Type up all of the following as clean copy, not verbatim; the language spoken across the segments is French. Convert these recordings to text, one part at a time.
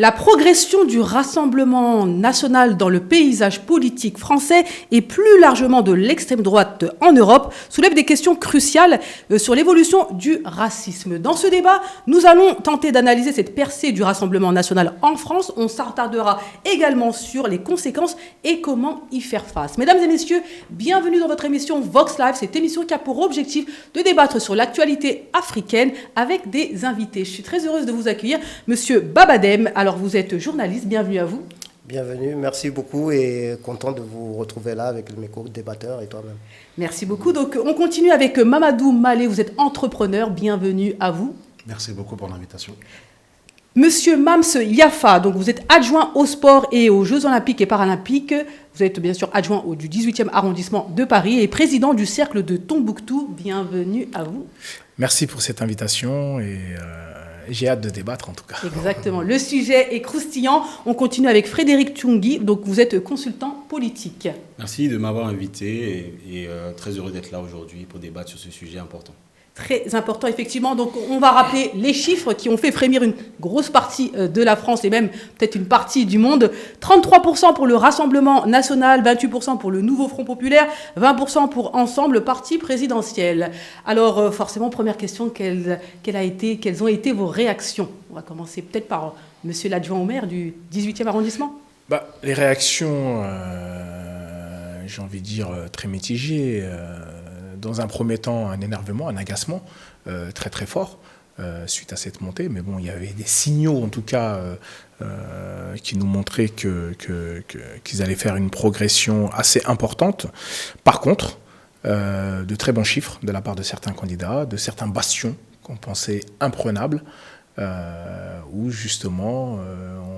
La progression du Rassemblement national dans le paysage politique français et plus largement de l'extrême droite en Europe soulève des questions cruciales sur l'évolution du racisme. Dans ce débat, nous allons tenter d'analyser cette percée du Rassemblement national en France. On s'attardera également sur les conséquences et comment y faire face. Mesdames et messieurs, bienvenue dans votre émission Vox Live, cette émission qui a pour objectif de débattre sur l'actualité africaine avec des invités. Je suis très heureuse de vous accueillir, Monsieur Babadem. Alors, vous êtes journaliste, bienvenue à vous. Bienvenue, merci beaucoup et content de vous retrouver là avec mes co-débatteurs et toi-même. Merci beaucoup. Donc, on continue avec Mamadou Malé, vous êtes entrepreneur, bienvenue à vous. Merci beaucoup pour l'invitation. Monsieur Mams Yafa, donc vous êtes adjoint au sport et aux Jeux Olympiques et Paralympiques. Vous êtes bien sûr adjoint du 18e arrondissement de Paris et président du Cercle de Tombouctou. Bienvenue à vous. Merci pour cette invitation et j'ai hâte de débattre en tout cas. Exactement. Le sujet est croustillant. On continue avec Frédéric Tchoungui. Donc vous êtes consultant politique. Merci de m'avoir invité et très heureux d'être là aujourd'hui pour débattre sur ce sujet important. Très important, effectivement. Donc, on va rappeler les chiffres qui ont fait frémir une grosse partie de la France et même peut-être une partie du monde. 33% pour le Rassemblement national, 28% pour le Nouveau Front populaire, 20% pour Ensemble, le parti présidentiel. Alors, forcément, première question, quelles ont été vos réactions? On va commencer peut-être par monsieur l'adjoint au maire du 18e arrondissement. Les réactions, j'ai envie de dire, très mitigées. Dans un premier temps, un énervement, un agacement très très fort suite à cette montée. Mais bon, il y avait des signaux en tout cas qui nous montraient qu'ils allaient faire une progression assez importante. Par contre, de très bons chiffres de la part de certains candidats, de certains bastions qu'on pensait imprenables, où justement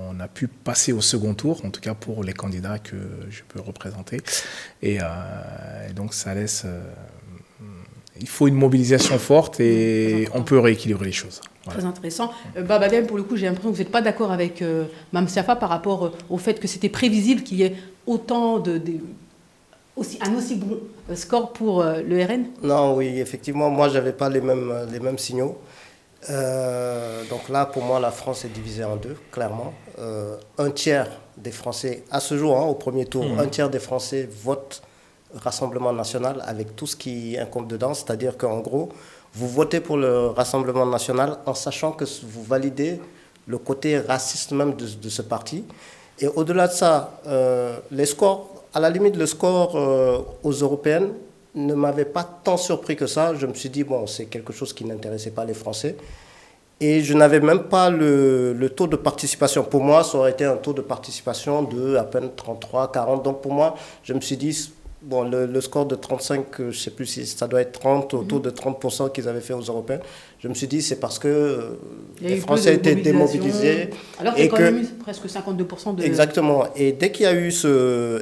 on a pu passer au second tour, en tout cas pour les candidats que je peux représenter. Et donc ça laisse... il faut une mobilisation forte et on peut rééquilibrer les choses. Voilà. Très intéressant. Babadem, pour le coup, j'ai l'impression que vous n'êtes pas d'accord avec Mams Yafa par rapport au fait que c'était prévisible qu'il y ait autant un aussi bon score pour le RN. Non, oui, effectivement, moi, je n'avais pas les mêmes signaux. Donc là, pour moi, la France est divisée en deux, clairement. Un tiers des Français, à ce jour, au premier tour, un tiers des Français votent Rassemblement national avec tout ce qui incombe dedans, c'est-à-dire qu'en gros, vous votez pour le Rassemblement national en sachant que vous validez le côté raciste même de ce parti. Et au-delà de ça, les scores, à la limite, le score aux européennes ne m'avait pas tant surpris que ça. Je me suis dit, bon, c'est quelque chose qui n'intéressait pas les Français. Et je n'avais même pas le taux de participation. Pour moi, ça aurait été un taux de participation de à peine 33, 40. Donc pour moi, je me suis dit... Bon, le score de 35, je ne sais plus si ça doit être 30, autour de 30% qu'ils avaient fait aux Européens. Je me suis dit, c'est parce que les Français étaient démobilisés. Alors qu'il y a quand même eu presque 52% de... Exactement. Et dès qu'il y a eu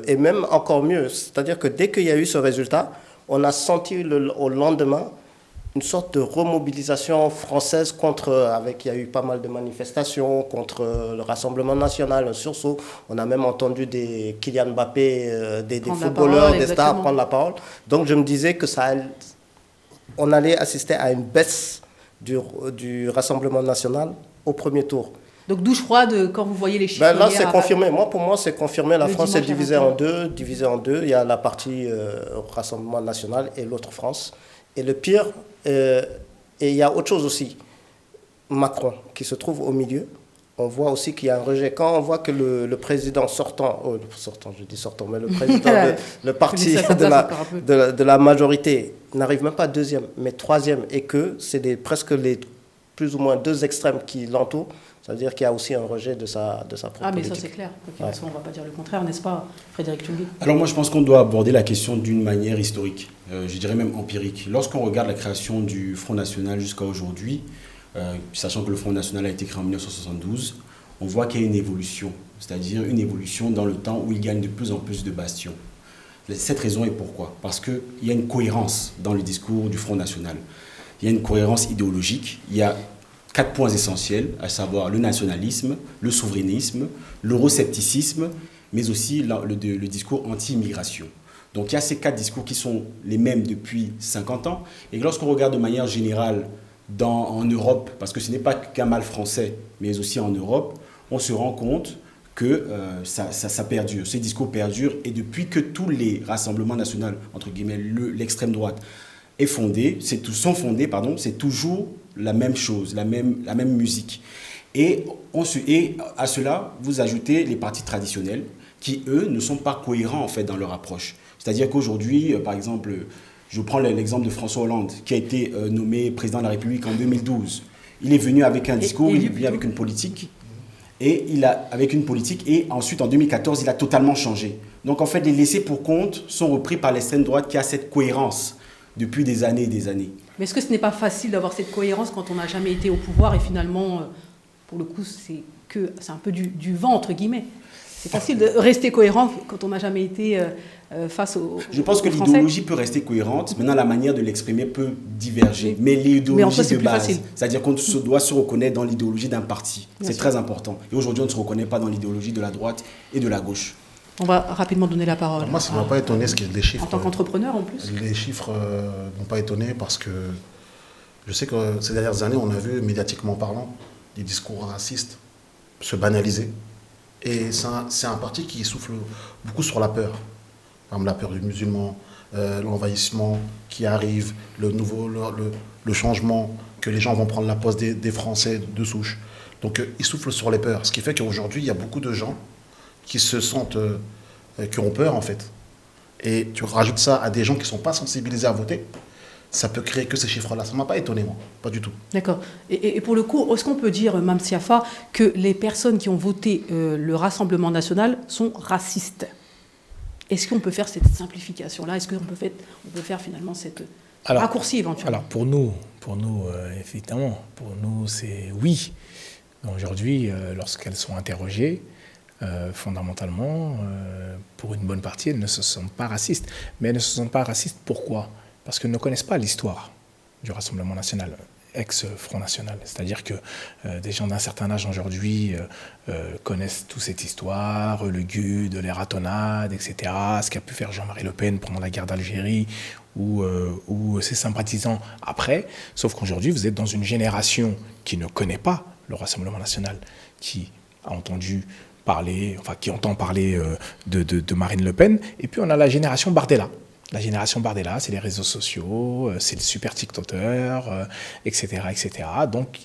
et même encore mieux, c'est-à-dire que dès qu'il y a eu ce résultat, on a senti au lendemain une sorte de remobilisation française il y a eu pas mal de manifestations contre le Rassemblement national, un sursaut. On a même entendu des Kylian Mbappé, des footballeurs, des stars prendre la parole. Donc je me disais que on allait assister à une baisse du Rassemblement national au premier tour. Donc douche froide quand vous voyez les chiffres. Là, c'est confirmé. Pour moi, c'est confirmé. La France est divisée en deux. Il y a la partie Rassemblement national et l'autre France. Et le pire, et il y a autre chose aussi, Macron, qui se trouve au milieu. On voit aussi qu'il y a un rejet. Quand on voit que le président mais le président, le parti de la majorité n'arrive même pas deuxième, mais troisième, et que c'est presque plus ou moins deux extrêmes qui l'entourent, ça veut dire qu'il y a aussi un rejet de sa propre politique. Mais ça c'est clair. On ne va pas dire le contraire, n'est-ce pas, Frédéric Tchoungui? Alors moi je pense qu'on doit aborder la question d'une manière historique, je dirais même empirique. Lorsqu'on regarde la création du Front National jusqu'à aujourd'hui, sachant que le Front National a été créé en 1972, on voit qu'il y a une évolution, c'est-à-dire une évolution dans le temps où il gagne de plus en plus de bastions. Cette raison est pourquoi? Parce qu'il y a une cohérence dans le discours du Front National. Il y a une cohérence idéologique, il y a 4 points essentiels, à savoir le nationalisme, le souverainisme, l'euroscepticisme, mais aussi le discours anti-immigration. Donc il y a ces 4 discours qui sont les mêmes depuis 50 ans. Et lorsqu'on regarde de manière générale en Europe, parce que ce n'est pas qu'un mal français, mais aussi en Europe, on se rend compte que ça perdure, ces discours perdurent. Et depuis que tous les rassemblements nationaux, entre guillemets, l'extrême droite, sont fondés, c'est toujours la même chose, la même musique. Et à cela, vous ajoutez les partis traditionnels qui, eux, ne sont pas cohérents en fait dans leur approche. C'est-à-dire qu'aujourd'hui, par exemple, je prends l'exemple de François Hollande, qui a été nommé président de la République en 2012. Il est venu avec un discours, il est venu avec une politique. Et et ensuite en 2014, il a totalement changé. Donc en fait, les laissés pour compte sont repris par l'extrême droite qui a cette cohérence depuis des années et des années. Mais est-ce que ce n'est pas facile d'avoir cette cohérence quand on n'a jamais été au pouvoir et finalement, pour le coup, c'est un peu du vent, entre guillemets. C'est facile de rester cohérent quand on n'a jamais été face aux Je pense que l'idéologie peut rester cohérente, maintenant la manière de l'exprimer peut diverger. Mais l'idéologie de base, c'est-à-dire qu'on doit se reconnaître dans l'idéologie d'un parti. C'est très important. Et aujourd'hui, on ne se reconnaît pas dans l'idéologie de la droite et de la gauche. On va rapidement donner la parole. Moi, ça ne m'a pas étonné les chiffres. En tant qu'entrepreneur, en plus. Les chiffres n'ont pas étonné parce que je sais que ces dernières années, on a vu, médiatiquement parlant, des discours racistes se banaliser. Et c'est un parti qui souffle beaucoup sur la peur. Par exemple, la peur du musulman, l'envahissement qui arrive, le changement, que les gens vont prendre la place des Français de souche. Donc, ils soufflent sur les peurs. Ce qui fait qu'aujourd'hui, il y a beaucoup de gens qui se sentent, qui ont peur, en fait. Et tu rajoutes ça à des gens qui ne sont pas sensibilisés à voter, ça peut créer que ces chiffres-là. Ça ne m'a pas étonné, moi. Pas du tout. D'accord. Et pour le coup, est-ce qu'on peut dire, Mame Siafa, que les personnes qui ont voté le Rassemblement national sont racistes? Est-ce qu'on peut faire cette simplification-là? Est-ce qu'on peut faire finalement cette raccourci éventuellement? Alors, pour nous, évidemment, pour nous, c'est oui. Aujourd'hui, lorsqu'elles sont interrogées, fondamentalement, pour une bonne partie, elles ne se sentent pas racistes. Mais elles ne se sentent pas racistes, pourquoi? Parce qu'elles ne connaissent pas l'histoire du Rassemblement national, ex-Front National. C'est-à-dire que des gens d'un certain âge aujourd'hui connaissent toute cette histoire, le GUD, les ratonnades, etc., ce qu'a pu faire Jean-Marie Le Pen pendant la guerre d'Algérie, ou ses sympathisants après. Sauf qu'aujourd'hui, vous êtes dans une génération qui ne connaît pas le Rassemblement national, qui a entendu parler, qui entend parler de Marine Le Pen. Et puis on a la génération Bardella. La génération Bardella, c'est les réseaux sociaux, c'est le super TikToker, etc., etc. Donc,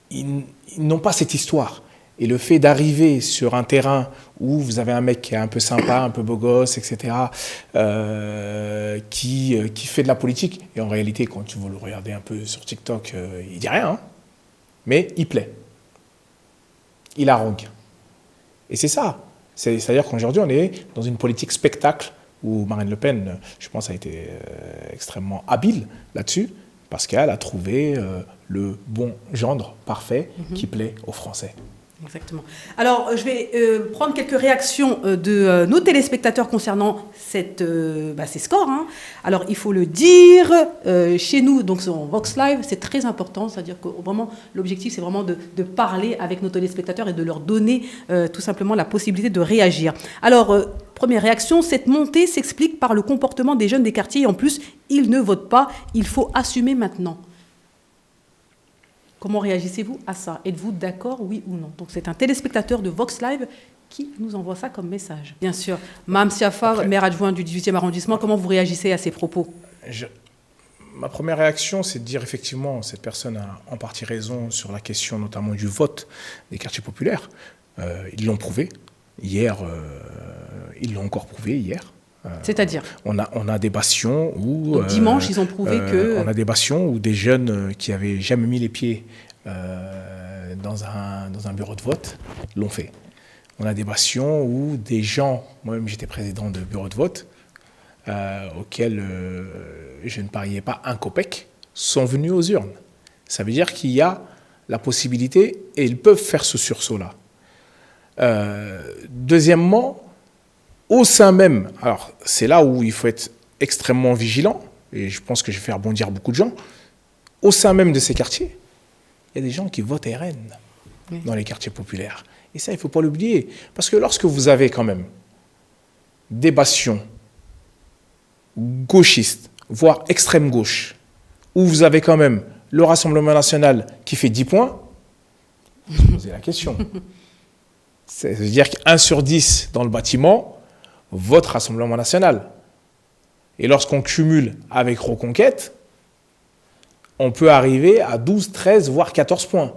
ils n'ont pas cette histoire. Et le fait d'arriver sur un terrain où vous avez un mec qui est un peu sympa, un peu beau gosse, etc., qui fait de la politique, et en réalité, quand vous le regardez un peu sur TikTok, il dit rien, hein, mais il plaît. Il harangue. Et c'est ça. C'est-à-dire qu'aujourd'hui, on est dans une politique spectacle où Marine Le Pen, je pense, a été extrêmement habile là-dessus, parce qu'elle a trouvé le bon gendre parfait qui plaît aux Français. Exactement. Alors, je vais prendre quelques réactions de nos téléspectateurs concernant ces scores. Hein. Alors, il faut le dire, chez nous, donc sur Vox Live, c'est très important. C'est-à-dire que vraiment, l'objectif, c'est vraiment de parler avec nos téléspectateurs et de leur donner tout simplement la possibilité de réagir. Alors, première réaction, cette montée s'explique par le comportement des jeunes des quartiers. En plus, ils ne votent pas. Il faut assumer maintenant. Comment réagissez-vous à ça? Êtes-vous d'accord, oui ou non? Donc c'est un téléspectateur de Vox Live qui nous envoie ça comme message. Bien sûr. Mame Siafa, maire adjoint du 18e arrondissement, comment vous réagissez à ces propos? Ma première réaction, c'est de dire effectivement, cette personne a en partie raison sur la question notamment du vote des quartiers populaires. Ils l'ont prouvé. Hier, ils l'ont encore prouvé hier. C'est-à-dire on a des bastions où... Donc, dimanche, ils ont prouvé que... On a des bastions où des jeunes qui n'avaient jamais mis les pieds dans un bureau de vote l'ont fait. On a des bastions où des gens... Moi-même, j'étais président de bureau de vote, auxquels je ne pariais pas un copec, sont venus aux urnes. Ça veut dire qu'il y a la possibilité, et ils peuvent faire ce sursaut-là. Deuxièmement, au sein même, alors c'est là où il faut être extrêmement vigilant, et je pense que je vais faire bondir beaucoup de gens, au sein même de ces quartiers, il y a des gens qui votent RN dans les quartiers populaires. Et ça, il ne faut pas l'oublier. Parce que lorsque vous avez quand même des bastions gauchistes, voire extrême gauche, où vous avez quand même le Rassemblement national qui fait 10 points, vous posez la question. Ça veut dire qu'1 sur 10 dans le bâtiment vote Rassemblement national. Et lorsqu'on cumule avec Reconquête, on peut arriver à 12, 13, voire 14 points.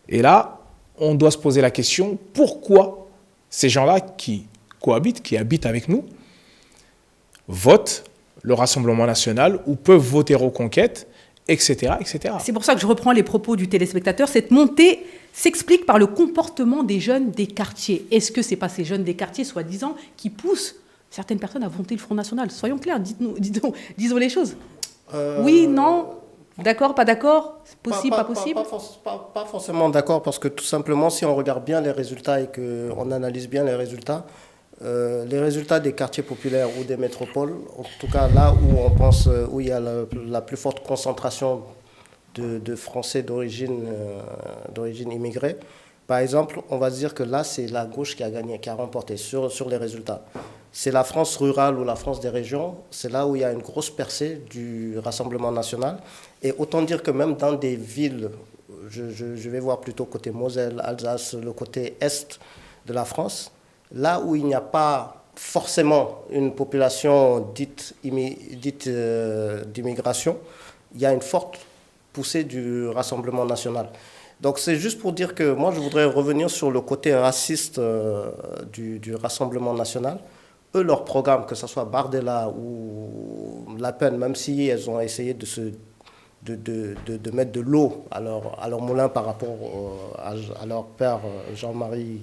Et là, on doit se poser la question, pourquoi ces gens-là qui cohabitent, qui habitent avec nous, votent le Rassemblement national ou peuvent voter Reconquête, etc., etc. C'est pour ça que je reprends les propos du téléspectateur. Cette montée s'explique par le comportement des jeunes des quartiers. Est-ce que ce n'est pas ces jeunes des quartiers, soi-disant, qui poussent certaines personnes à voter le Front National? Soyons clairs, disons les choses. Oui, non, d'accord, pas d'accord, possible, pas possible? Pas forcément d'accord, parce que tout simplement, si on regarde bien les résultats et qu'on analyse bien les résultats des quartiers populaires ou des métropoles, en tout cas là où on pense, où il y a la plus forte concentration de Français d'origine immigrée, par exemple, on va se dire que là, c'est la gauche qui a gagné, qui a remporté sur les résultats. C'est la France rurale ou la France des régions, c'est là où il y a une grosse percée du Rassemblement national. Et autant dire que même dans des villes, je vais voir plutôt côté Moselle, Alsace, le côté est de la France, là où il n'y a pas forcément une population dite d'immigration, il y a une forte poussée du Rassemblement national. Donc c'est juste pour dire que moi je voudrais revenir sur le côté raciste du Rassemblement national. Eux, leur programme, que ce soit Bardella ou Le Pen, même si elles ont essayé de mettre de l'eau à leur moulin par rapport à leur père Jean-Marie,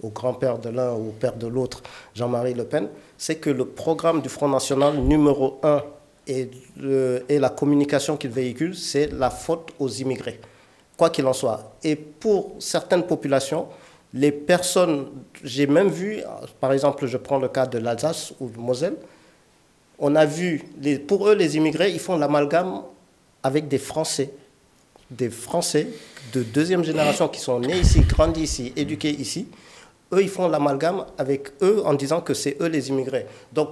au grand-père de l'un ou au père de l'autre, Jean-Marie Le Pen, c'est que le programme du Front National numéro 1 et la communication qu'il véhicule, c'est la faute aux immigrés, quoi qu'il en soit. Et pour certaines populations, les personnes, j'ai même vu, par exemple, je prends le cas de l'Alsace ou de Moselle, on a vu, pour eux, les immigrés, ils font l'amalgame avec des Français de deuxième génération qui sont nés ici, grandis ici, éduqués ici. Eux, ils font l'amalgame avec eux en disant que c'est eux les immigrés. Donc,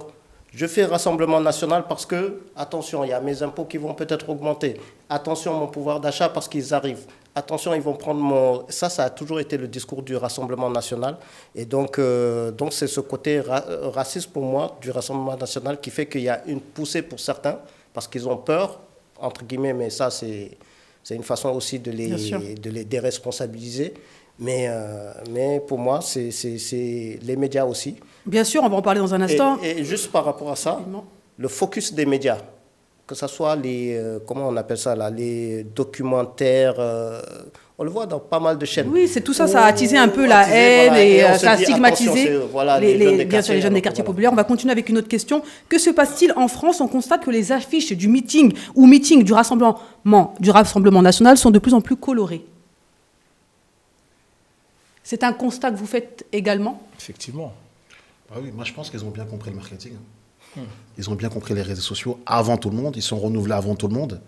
je fais Rassemblement national parce que, attention, il y a mes impôts qui vont peut-être augmenter. Attention, mon pouvoir d'achat parce qu'ils arrivent. Attention, ils vont prendre mon... Ça a toujours été le discours du Rassemblement national. Et donc c'est ce côté raciste pour moi du Rassemblement national qui fait qu'il y a une poussée pour certains parce qu'ils ont peur, entre guillemets, mais ça, c'est une façon aussi de les déresponsabiliser. Mais pour moi, c'est les médias aussi. Bien sûr, on va en parler dans un instant. Et juste par rapport à ça, le focus des médias, que ce soit comment on appelle ça là, les documentaires, on le voit dans pas mal de chaînes. Oui, c'est tout ça, ça a attisé un peu la haine et ça a stigmatisé bien sûr les jeunes des quartiers populaires. On va continuer avec une autre question. Que se passe-t-il en France? On constate que les affiches du meeting du Rassemblement national sont de plus en plus colorées. C'est un constat que vous faites également? Effectivement. Ah oui, moi je pense qu'ils ont bien compris le marketing. Ils ont bien compris les réseaux sociaux avant tout le monde. Ils sont renouvelés avant tout le monde.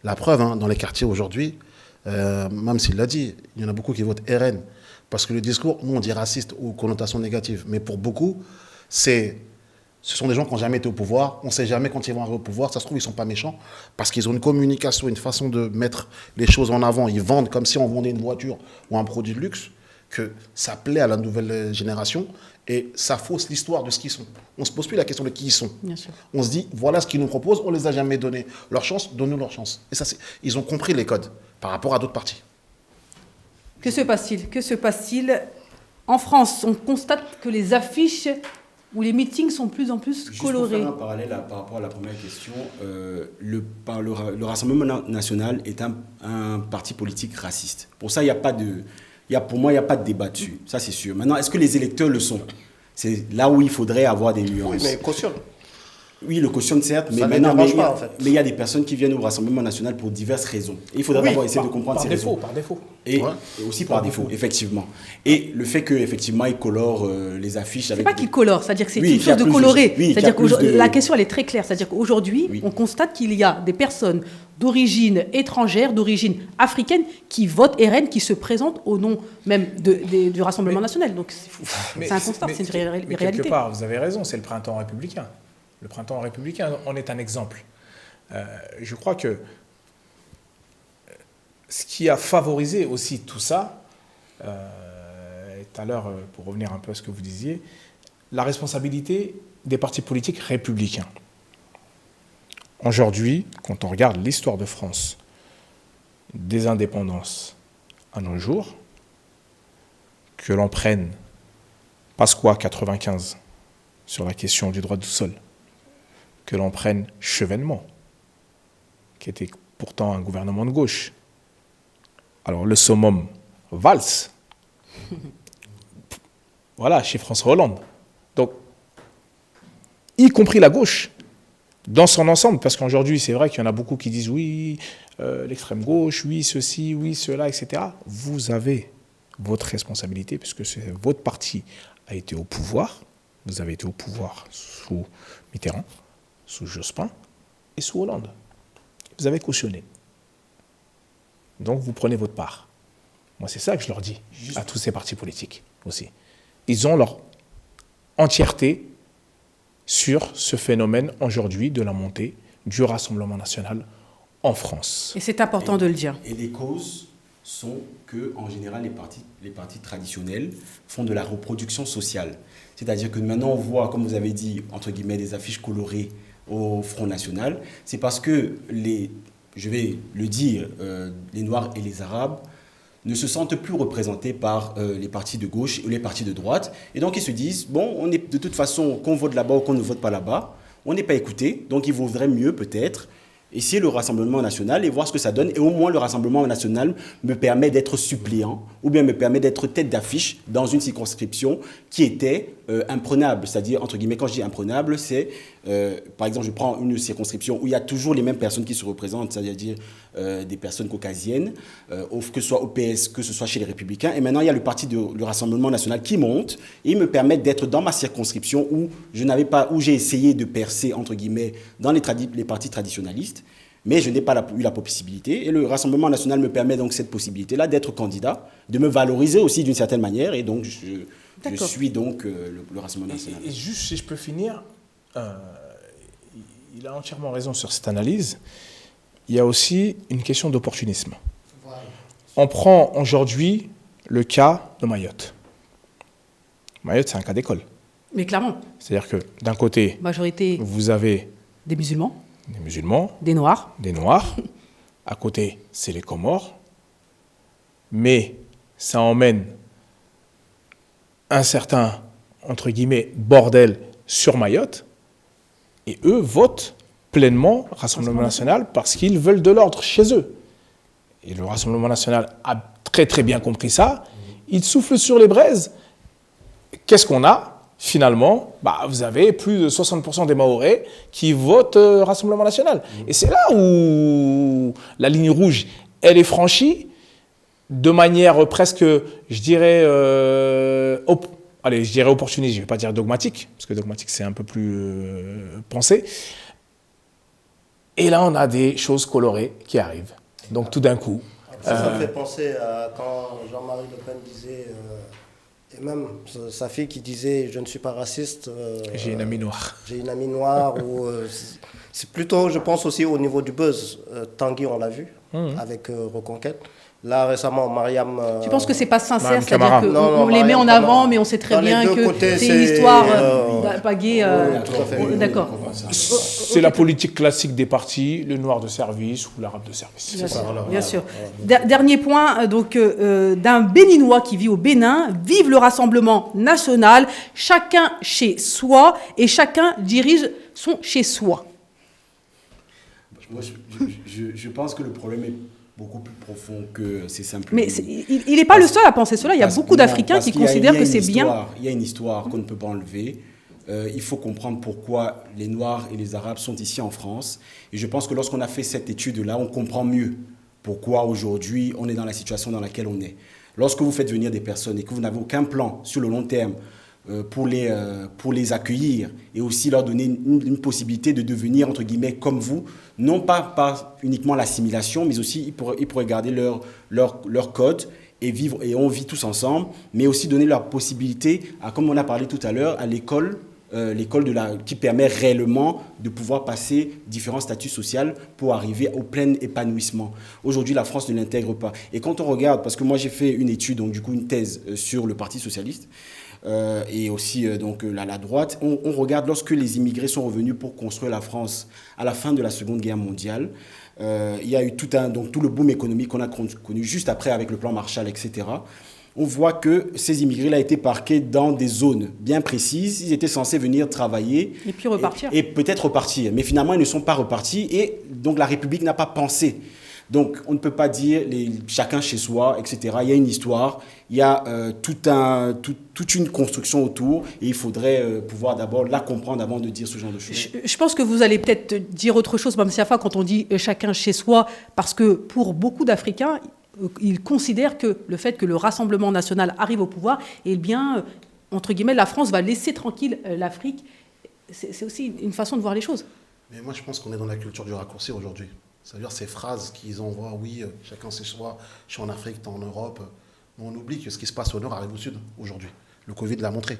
La preuve, dans les quartiers aujourd'hui, même s'il l'a dit, il y en a beaucoup qui votent RN. Parce que le discours, nous on dit raciste ou connotation négative. Mais pour beaucoup, ce sont des gens qui n'ont jamais été au pouvoir. On ne sait jamais quand ils vont arriver au pouvoir. Ça se trouve, ils ne sont pas méchants. Parce qu'ils ont une communication, une façon de mettre les choses en avant. Ils vendent comme si on vendait une voiture ou un produit de luxe, que ça plaît à la nouvelle génération et ça fausse l'histoire de ce qu'ils sont. On ne se pose plus la question de qui ils sont. Bien sûr. On se dit, voilà ce qu'ils nous proposent, on ne les a jamais donné leur chance, donne-nous leur chance. Et ça, ils ont compris les codes par rapport à d'autres partis. Que se passe-t-il en France? On constate que les affiches ou les meetings sont de plus en plus colorés. Juste pour faire un parallèle par rapport à la première question, le Rassemblement national est un parti politique raciste. Pour ça, pour moi, il n'y a pas de débat dessus. Ça, c'est sûr. Maintenant, est-ce que les électeurs le sont? C'est là où il faudrait avoir des nuances. Oui, mais cautionne. Oui, le cautionne certes, mais il y a des personnes qui viennent au Rassemblement national pour diverses raisons. Et il faudrait d'abord essayer de comprendre ces raisons. Par défaut. Et aussi par défaut, effectivement. Et le fait qu'effectivement, ils colorent les affiches avec... C'est pas qu'ils colorent, c'est-à-dire que c'est une chose de colorer. C'est-à-dire que la question, elle est très claire. C'est-à-dire qu'aujourd'hui, on constate qu'il y a des personnes d'origine étrangère, d'origine africaine, qui votent RN, qui se présentent au nom même du Rassemblement national. Donc c'est un constat, c'est une réalité. Quelque part, vous avez raison, c'est le printemps républicain. Le printemps républicain en est un exemple. Je crois que ce qui a favorisé aussi tout ça, tout à l'heure, pour revenir un peu à ce que vous disiez, la responsabilité des partis politiques républicains. Aujourd'hui, quand on regarde l'histoire de France, des indépendances à nos jours, que l'on prenne Pasqua 95 sur la question du droit du sol, que l'on prenne Chevènement, qui était pourtant un gouvernement de gauche. Alors le summum Valls, voilà, chez François Hollande. Donc, y compris la gauche, dans son ensemble, parce qu'aujourd'hui, c'est vrai qu'il y en a beaucoup qui disent oui, l'extrême gauche, oui, ceci, oui, cela, etc. Vous avez votre responsabilité, puisque votre parti a été au pouvoir. Vous avez été au pouvoir sous Mitterrand, sous Jospin et sous Hollande. Vous avez cautionné. Donc, vous prenez votre part. Moi, c'est ça que je leur dis à tous ces partis politiques aussi. Ils ont leur entièreté sur ce phénomène aujourd'hui de la montée du Rassemblement national en France. Et c'est important de le dire. Et les causes sont que, en général, les partis traditionnels font de la reproduction sociale. C'est-à-dire que maintenant, on voit, comme vous avez dit, entre guillemets, des affiches colorées au Front National. C'est parce que je vais le dire, les Noirs et les Arabes ne se sentent plus représentés par les partis de gauche ou les partis de droite. Et donc, ils se disent, bon, on est de toute façon, qu'on vote là-bas ou qu'on ne vote pas là-bas, on n'est pas écouté. Donc, il vaudrait mieux, peut-être, essayer le Rassemblement national et voir ce que ça donne. Et au moins, le Rassemblement national me permet d'être suppléant ou bien me permet d'être tête d'affiche dans une circonscription qui était imprenable. C'est-à-dire, entre guillemets, quand je dis imprenable, c'est, par exemple, je prends une circonscription où il y a toujours les mêmes personnes qui se représentent, c'est-à-dire des personnes caucasiennes, que ce soit au PS, que ce soit chez les Républicains. Et maintenant, il y a le parti du Rassemblement national qui monte et il me permet d'être dans ma circonscription où j'ai essayé de percer, entre guillemets, dans les partis traditionnalistes. Mais je n'ai pas eu la possibilité. Et le Rassemblement national me permet donc cette possibilité-là d'être candidat, de me valoriser aussi d'une certaine manière. Et donc, je suis donc le Rassemblement national. Et juste, si je peux finir, il a entièrement raison sur cette analyse. Il y a aussi une question d'opportunisme. Voilà. On prend aujourd'hui le cas de Mayotte. Mayotte, c'est un cas d'école. Mais clairement. C'est-à-dire que d'un côté, majorité vous avez des musulmans, des noirs. À côté, c'est les Comores. Mais ça emmène un certain, entre guillemets, bordel sur Mayotte. Et eux votent pleinement Rassemblement national parce qu'ils veulent de l'ordre chez eux. Et le Rassemblement national a très très bien compris ça. Il souffle sur les braises. Qu'est-ce qu'on a ? Finalement, vous avez plus de 60% des Mahorais qui votent Rassemblement national. Et c'est là où la ligne rouge, elle est franchie de manière presque, je dirais opportuniste, je ne vais pas dire dogmatique, parce que dogmatique, c'est un peu plus pensé. Et là, on a des choses colorées qui arrivent. Donc, tout d'un coup... Ça me fait penser à quand Jean-Marie Le Pen disait... Et même sa fille qui disait « je ne suis pas raciste ». J'ai une amie noire. J'ai une amie noire. C'est plutôt, je pense aussi au niveau du buzz. Tanguy, on l'a vu, avec Reconquête. Là, récemment, Mariam... Tu penses que c'est pas sincère, c'est-à-dire qu'on on les met en avant, mais on sait très bien que c'est une histoire baguée... D'accord. C'est la politique classique des partis, le noir de service ou l'arabe de service. Bien sûr. Dernier point, donc, d'un Béninois qui vit au Bénin. Vive le Rassemblement national, chacun chez soi et chacun dirige son chez soi. Moi, je pense que le problème est beaucoup plus profond que c'est simplement... Mais il n'est pas le seul à penser cela. Il y a beaucoup d'Africains qui considèrent que c'est bien. Il y a une histoire qu'on ne peut pas enlever. Il faut comprendre pourquoi les Noirs et les Arabes sont ici en France. Et je pense que lorsqu'on a fait cette étude-là, on comprend mieux pourquoi aujourd'hui on est dans la situation dans laquelle on est. Lorsque vous faites venir des personnes et que vous n'avez aucun plan sur le long terme pour les accueillir et aussi leur donner une possibilité de devenir, entre guillemets, comme vous, non pas uniquement l'assimilation, mais aussi ils pourraient garder leur code et vivre, et on vit tous ensemble, mais aussi donner leur possibilité, comme on a parlé tout à l'heure, à l'école qui permet réellement de pouvoir passer différents statuts sociaux pour arriver au plein épanouissement. Aujourd'hui, la France ne l'intègre pas. Et quand on regarde, parce que moi j'ai fait une étude, donc du coup une thèse sur le Parti socialiste, et aussi donc la droite, on regarde lorsque les immigrés sont revenus pour construire la France à la fin de la Seconde Guerre mondiale. Il y a eu tout le boom économique qu'on a connu juste après avec le plan Marshall, etc. On voit que ces immigrés-là étaient parqués dans des zones bien précises. Ils étaient censés venir travailler. Et puis repartir. Et peut-être repartir. Mais finalement, ils ne sont pas repartis. Et donc, la République n'a pas pensé. Donc, on ne peut pas dire chacun chez soi, etc. Il y a une histoire, il y a toute une construction autour. Et il faudrait pouvoir d'abord la comprendre avant de dire ce genre de choses. Je pense que vous allez peut-être dire autre chose, Mme Siafa, quand on dit chacun chez soi, parce que pour beaucoup d'Africains, ils considèrent que le fait que le Rassemblement national arrive au pouvoir, eh bien, entre guillemets, la France va laisser tranquille l'Afrique. C'est aussi une façon de voir les choses. Mais moi, je pense qu'on est dans la culture du raccourci aujourd'hui. C'est-à-dire ces phrases qu'ils envoient, oui, chacun chez soi, je suis en Afrique, tu es en Europe. Mais on oublie que ce qui se passe au nord arrive au sud aujourd'hui. Le Covid l'a montré.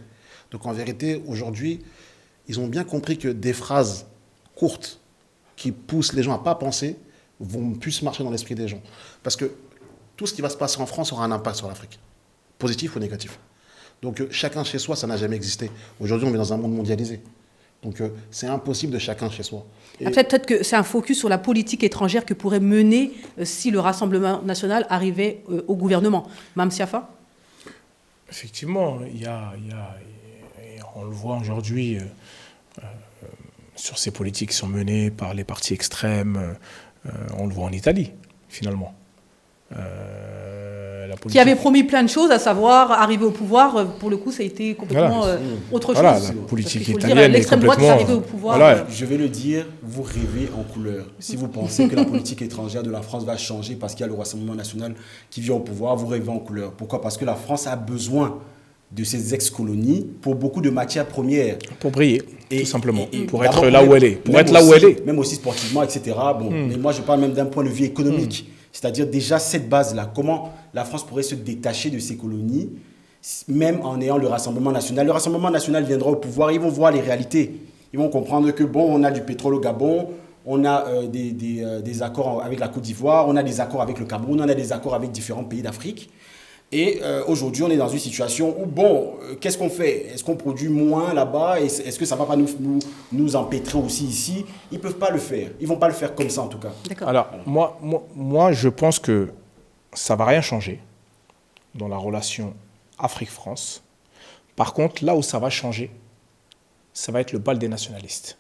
Donc en vérité, aujourd'hui, ils ont bien compris que des phrases courtes qui poussent les gens à ne pas penser vont plus marcher dans l'esprit des gens. Parce que tout ce qui va se passer en France aura un impact sur l'Afrique, positif ou négatif. Donc chacun chez soi, ça n'a jamais existé. Aujourd'hui, on est dans un monde mondialisé. Donc c'est impossible de chacun chez soi. Peut-être que c'est un focus sur la politique étrangère que pourrait mener si le Rassemblement national arrivait au gouvernement. Mme Siafa ? Effectivement, on le voit aujourd'hui sur ces politiques qui sont menées par les partis extrêmes. On le voit en Italie, finalement. Qui avait promis plein de choses, à savoir arriver au pouvoir. Pour le coup, ça a été complètement autre chose. La politique italienne l'extrême droite est arrivée au pouvoir. Je vais le dire, vous rêvez en couleur. Si vous pensez que la politique étrangère de la France va changer parce qu'il y a le Rassemblement national qui vient au pouvoir, vous rêvez en couleur. Pourquoi ? Parce que la France a besoin de ces ex-colonies pour beaucoup de matières premières. Pour briller, tout simplement. Pour être là où elle est. Pour être là où elle est. Même aussi sportivement, etc. Mais moi, je parle même d'un point de vue économique. C'est-à-dire déjà cette base-là, comment la France pourrait se détacher de ces colonies, même en ayant le Rassemblement national. Le Rassemblement national viendra au pouvoir, ils vont voir les réalités. Ils vont comprendre que, on a du pétrole au Gabon, on a des accords avec la Côte d'Ivoire, on a des accords avec le Cameroun, on a des accords avec différents pays d'Afrique. Et aujourd'hui, on est dans une situation où, qu'est-ce qu'on fait ? Est-ce qu'on produit moins là-bas ? Est-ce que ça ne va pas nous empêtrer aussi ici ? Ils ne peuvent pas le faire. Ils ne vont pas le faire comme ça, en tout cas. D'accord. Alors, moi, je pense que ça ne va rien changer dans la relation Afrique-France. Par contre, là où ça va changer, ça va être le bal des nationalistes.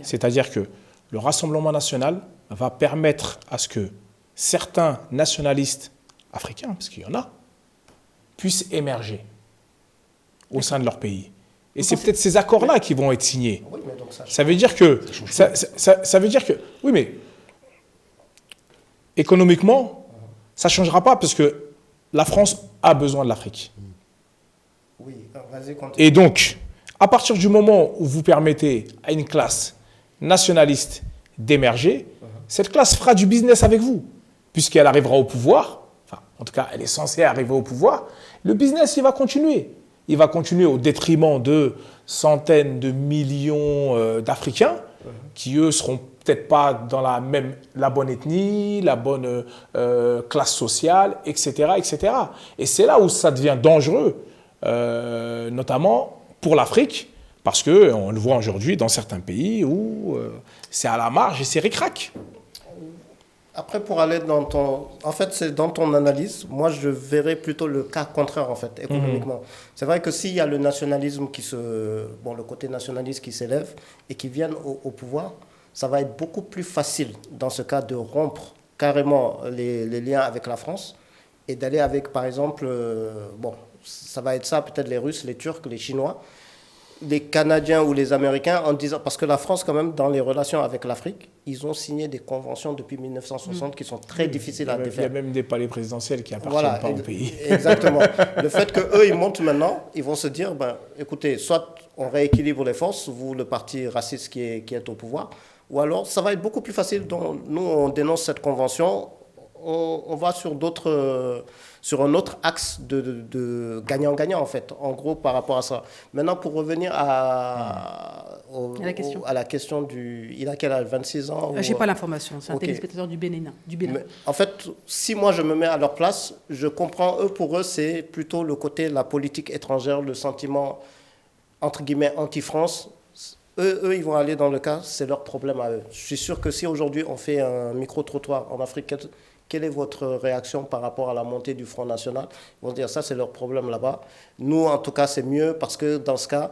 C'est-à-dire que le Rassemblement national va permettre à ce que certains nationalistes africains, parce qu'il y en a, puissent émerger au sein de leur pays. Et c'est peut-être ces accords-là qui vont être signés. Oui, mais donc ça veut dire que... Ça veut dire que... Oui, mais économiquement, ça ne changera pas parce que la France a besoin de l'Afrique. Oui, vas-y, continue. Et donc, à partir du moment où vous permettez à une classe nationaliste d'émerger, cette classe fera du business avec vous, puisqu'elle arrivera au pouvoir. En tout cas, elle est censée arriver au pouvoir. Le business, il va continuer. Il va continuer au détriment de centaines de millions d'Africains qui, eux, seront peut-être pas dans la bonne ethnie, la bonne classe sociale, etc., etc. Et c'est là où ça devient dangereux, notamment pour l'Afrique, parce qu'on le voit aujourd'hui dans certains pays où c'est à la marge et c'est ric-rac. Après, pour aller dans ton... En fait, c'est dans ton analyse, moi, je verrais plutôt le cas contraire, en fait, économiquement. C'est vrai que s'il y a le nationalisme le côté nationaliste qui s'élève et qui viennent au pouvoir, ça va être beaucoup plus facile, dans ce cas, de rompre carrément les liens avec la France et d'aller avec, par exemple, ça va être ça, peut-être les Russes, les Turcs, les Chinois, les Canadiens ou les Américains, en disant, parce que la France, quand même, dans les relations avec l'Afrique, ils ont signé des conventions depuis 1960 qui sont très difficiles à défaire. Il y a même des palais présidentiels qui appartiennent pas au pays. Exactement. Le fait qu'eux, ils montent maintenant, ils vont se dire, écoutez, soit on rééquilibre les forces, vous, le parti raciste qui est au pouvoir, ou alors ça va être beaucoup plus facile. Donc, nous, on dénonce cette convention, on va sur sur un autre axe de gagnant-gagnant, en fait, en gros, par rapport à ça. Maintenant, pour revenir à la question du... Il a quel âge, 26 ans Je n'ai pas l'information, c'est un Okay. téléspectateur du Bénin. Mais, en fait, si moi je me mets à leur place, je comprends, pour eux, c'est plutôt le côté, la politique étrangère, le sentiment, entre guillemets, anti-France. Eux, ils vont aller dans le cas, c'est leur problème à eux. Je suis sûr que si aujourd'hui on fait un micro-trottoir en Afrique, quelle est votre réaction par rapport à la montée du Front National? Ils vont dire ça, c'est leur problème là-bas. Nous, en tout cas, c'est mieux parce que dans ce cas,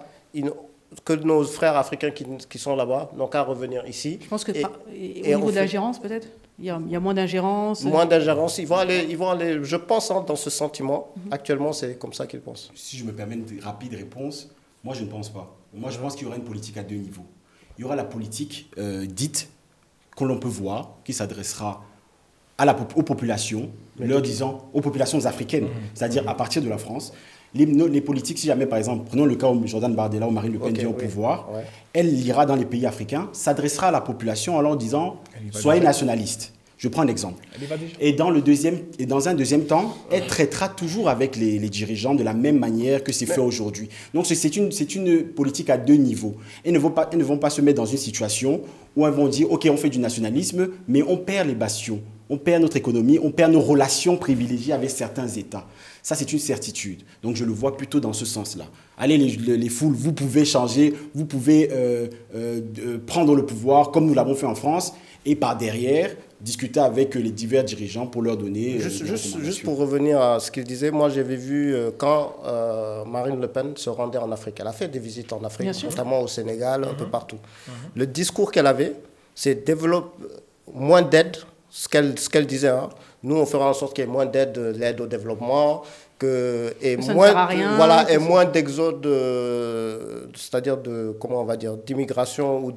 que nos frères africains qui sont là-bas n'ont qu'à revenir ici. Je pense que au niveau de l'ingérence, peut-être, il y a moins d'ingérence. Moins d'ingérence. Ils vont aller, je pense, dans ce sentiment. Actuellement, c'est comme ça qu'ils pensent. Si je me permets une rapide réponse, moi, je ne pense pas. Moi, je pense qu'il y aura une politique à deux niveaux. Il y aura la politique dite, que l'on peut voir, qui s'adressera aux populations, leur disant, aux populations africaines, c'est-à-dire à partir de la France. Les politiques, si jamais, par exemple, prenons le cas où Jordan Bardella ou Marine Le Pen vient au pouvoir, elle ira dans les pays africains, s'adressera à la population en leur disant « Soyez nationalistes ». Je prends l'exemple. Et dans un deuxième temps, elle traitera toujours avec les dirigeants de la même manière que c'est fait aujourd'hui. Donc c'est une politique à deux niveaux. Elles ne vont pas se mettre dans une situation où elles vont dire « Ok, on fait du nationalisme, mais on perd les bastions, on perd notre économie, on perd nos relations privilégiées avec certains États ». Ça, c'est une certitude. Donc, je le vois plutôt dans ce sens-là. Allez, les foules, vous pouvez changer, vous pouvez prendre le pouvoir comme nous l'avons fait en France et par derrière, discuter avec les divers dirigeants pour leur donner... Juste pour revenir à ce qu'il disait, moi, j'avais vu quand Marine Le Pen se rendait en Afrique. Elle a fait des visites en Afrique, notamment au Sénégal, un peu partout. Le discours qu'elle avait, c'est développer moins d'aide, ce qu'elle disait, hein. Nous, on fera en sorte qu'il y ait moins d'aide, l'aide au développement, et moins d'exode, c'est-à-dire d'immigration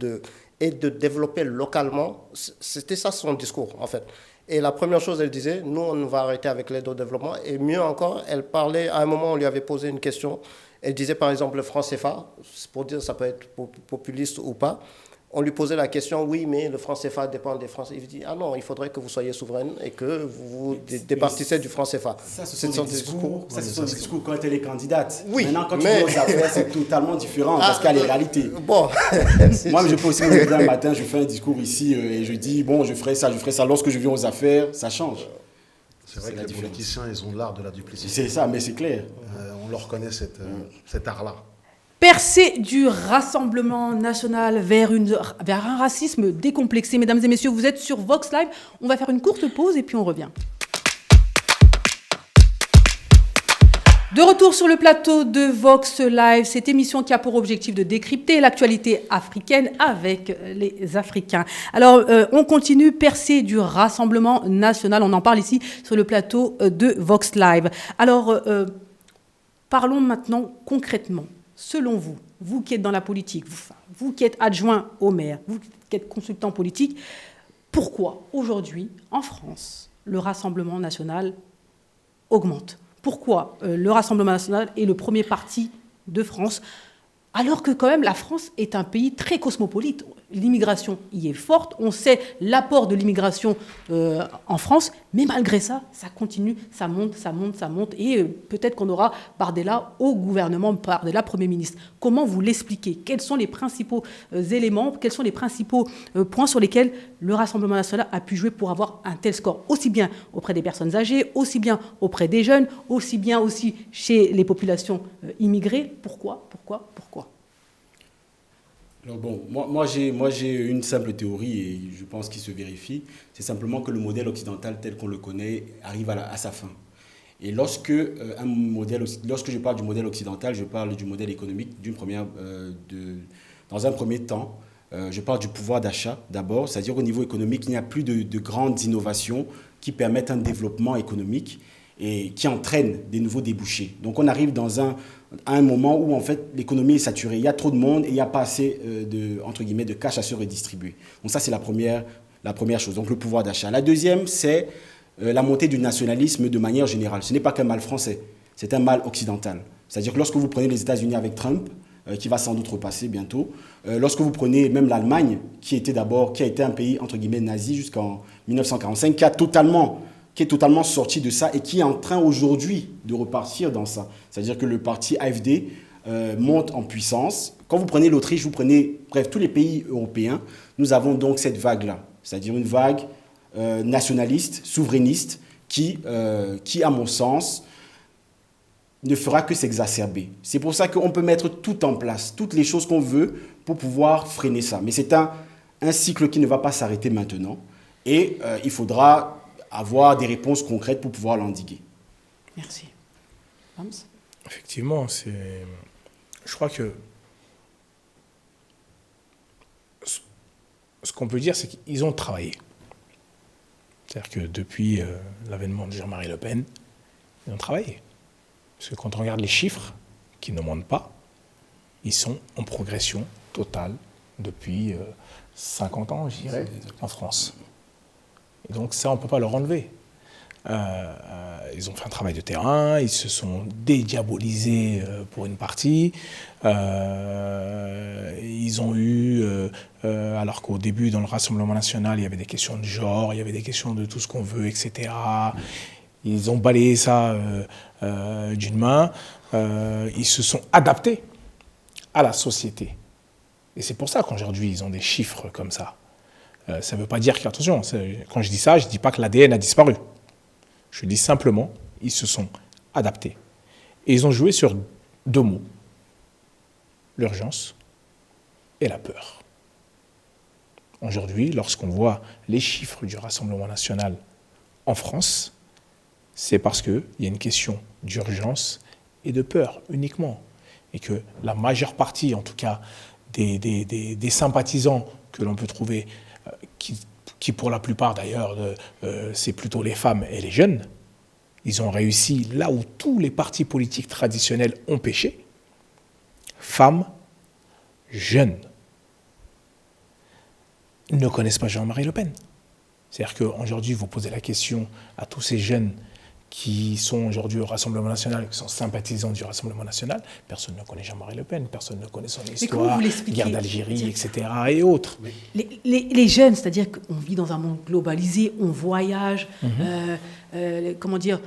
et de développer localement. C'était ça son discours, en fait. Et la première chose, elle disait, nous, on va arrêter avec l'aide au développement. Et mieux encore, elle parlait, à un moment, on lui avait posé une question. Elle disait, par exemple, le franc CFA, c'est pour dire ça peut être populiste ou pas. On lui posait la question, oui, mais le franc CFA dépend des Français. Il dit, ah non, il faudrait que vous soyez souveraine et que vous départissez du franc CFA. Ça, ce sont des discours quand elle est candidate. Oui, maintenant, quand tu vas aux affaires, c'est totalement différent parce qu'il y a les réalités. Bon. Moi, je peux aussi me lever un matin, je fais un discours ici et je dis, bon, je ferai ça. Lorsque je viens aux affaires, ça change. C'est vrai que les politiciens, ils ont l'art de la duplicité. C'est ça, mais c'est clair. On leur reconnaît cet art-là. Percée du Rassemblement national vers un racisme décomplexé. Mesdames et messieurs, vous êtes sur Vox Live. On va faire une courte pause et puis on revient. De retour sur le plateau de Vox Live, cette émission qui a pour objectif de décrypter l'actualité africaine avec les Africains. Alors, on continue, percée du Rassemblement national. On en parle ici sur le plateau de Vox Live. Alors, parlons maintenant concrètement. Selon vous, vous qui êtes dans la politique, vous qui êtes adjoint au maire, vous qui êtes consultant politique, pourquoi aujourd'hui, en France, le Rassemblement national augmente? Pourquoi le Rassemblement national est le premier parti de France, alors que quand même la France est un pays très cosmopolite? L'immigration y est forte, on sait l'apport de l'immigration en France, mais malgré ça, ça continue, ça monte, et peut-être qu'on aura Bardella au gouvernement, Bardella Premier ministre. Comment vous l'expliquez? Quels sont les principaux éléments, quels sont les principaux points sur lesquels le Rassemblement national a pu jouer pour avoir un tel score, aussi bien auprès des personnes âgées, aussi bien auprès des jeunes, aussi bien aussi chez les populations immigrées? Pourquoi? Alors bon, moi j'ai une simple théorie et je pense qu'il se vérifie. C'est simplement que le modèle occidental tel qu'on le connaît arrive à sa fin. Et lorsque je parle du modèle occidental, je parle du modèle économique dans un premier temps. Je parle du pouvoir d'achat d'abord, c'est-à-dire au niveau économique, il n'y a plus de grandes innovations qui permettent un développement économique et qui entraînent des nouveaux débouchés. Donc on arrive à un moment où en fait l'économie est saturée, il y a trop de monde et il n'y a pas assez de cash à se redistribuer. Donc ça c'est la première chose, donc le pouvoir d'achat. La deuxième c'est la montée du nationalisme de manière générale. Ce n'est pas qu'un mal français, c'est un mal occidental. C'est-à-dire que lorsque vous prenez les États-Unis avec Trump, qui va sans doute repasser bientôt, lorsque vous prenez même l'Allemagne, qui a été un pays entre guillemets nazi jusqu'en 1945, qui a totalement qui est totalement sorti de ça et qui est en train aujourd'hui de repartir dans ça. C'est-à-dire que le parti AfD monte en puissance. Quand vous prenez l'Autriche, vous prenez, bref, tous les pays européens, nous avons donc cette vague-là. C'est-à-dire une vague nationaliste, souverainiste, qui, à mon sens, ne fera que s'exacerber. C'est pour ça qu'on peut mettre tout en place, toutes les choses qu'on veut pour pouvoir freiner ça. Mais c'est un cycle qui ne va pas s'arrêter maintenant. Et il faudra avoir des réponses concrètes pour pouvoir l'endiguer. Merci. Hams? Effectivement, je crois que ce qu'on peut dire, c'est qu'ils ont travaillé. C'est-à-dire que depuis l'avènement de Jean-Marie Le Pen, ils ont travaillé. Parce que quand on regarde les chiffres, qui ne montent pas, ils sont en progression totale depuis 50 ans, je dirais, en France. Et donc ça, on ne peut pas leur enlever. Ils ont fait un travail de terrain, ils se sont dédiabolisés pour une partie. Ils ont eu, alors qu'au début, dans le Rassemblement national, il y avait des questions de genre, il y avait des questions de tout ce qu'on veut, etc. Ils ont balayé ça d'une main. Ils se sont adaptés à la société. Et c'est pour ça qu'aujourd'hui, ils ont des chiffres comme ça. Ça ne veut pas dire qu'attention, quand je dis ça, je ne dis pas que l'ADN a disparu. Je dis simplement, ils se sont adaptés. Et ils ont joué sur deux mots. L'urgence et la peur. Aujourd'hui, lorsqu'on voit les chiffres du Rassemblement national en France, c'est parce qu'il y a une question d'urgence et de peur uniquement. Et que la majeure partie, en tout cas, des sympathisants que l'on peut trouver, qui pour la plupart d'ailleurs, c'est plutôt les femmes et les jeunes, ils ont réussi là où tous les partis politiques traditionnels ont péché. Femmes, jeunes, ne connaissent pas Jean-Marie Le Pen. C'est-à-dire qu'aujourd'hui, vous posez la question à tous ces jeunes qui sont aujourd'hui au Rassemblement national, qui sont sympathisants du Rassemblement national, personne ne connaît Jean-Marie Le Pen, personne ne connaît son histoire, guerre d'Algérie, etc. et autres. Les jeunes, c'est-à-dire qu'on vit dans un monde globalisé, on voyage, comment dire,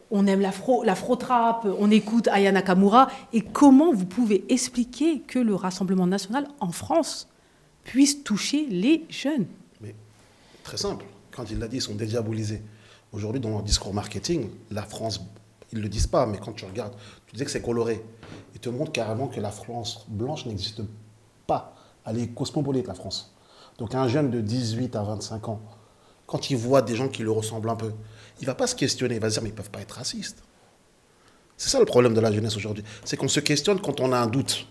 on aime l'afro-trap, on écoute Aya Nakamura, et comment vous pouvez expliquer que le Rassemblement national en France puisse toucher les jeunes? Mais très simple, quand il l'a dit, ils sont dédiabolisés. Aujourd'hui, dans leur discours marketing, la France, ils ne le disent pas, mais quand tu regardes, tu disais que c'est coloré. Ils te montrent carrément que la France blanche n'existe pas. Elle est cosmopolite, la France. Donc un jeune de 18 à 25 ans, quand il voit des gens qui le ressemblent un peu, il ne va pas se questionner, il va se dire, mais ils ne peuvent pas être racistes. C'est ça le problème de la jeunesse aujourd'hui. C'est qu'on se questionne quand on a un doute.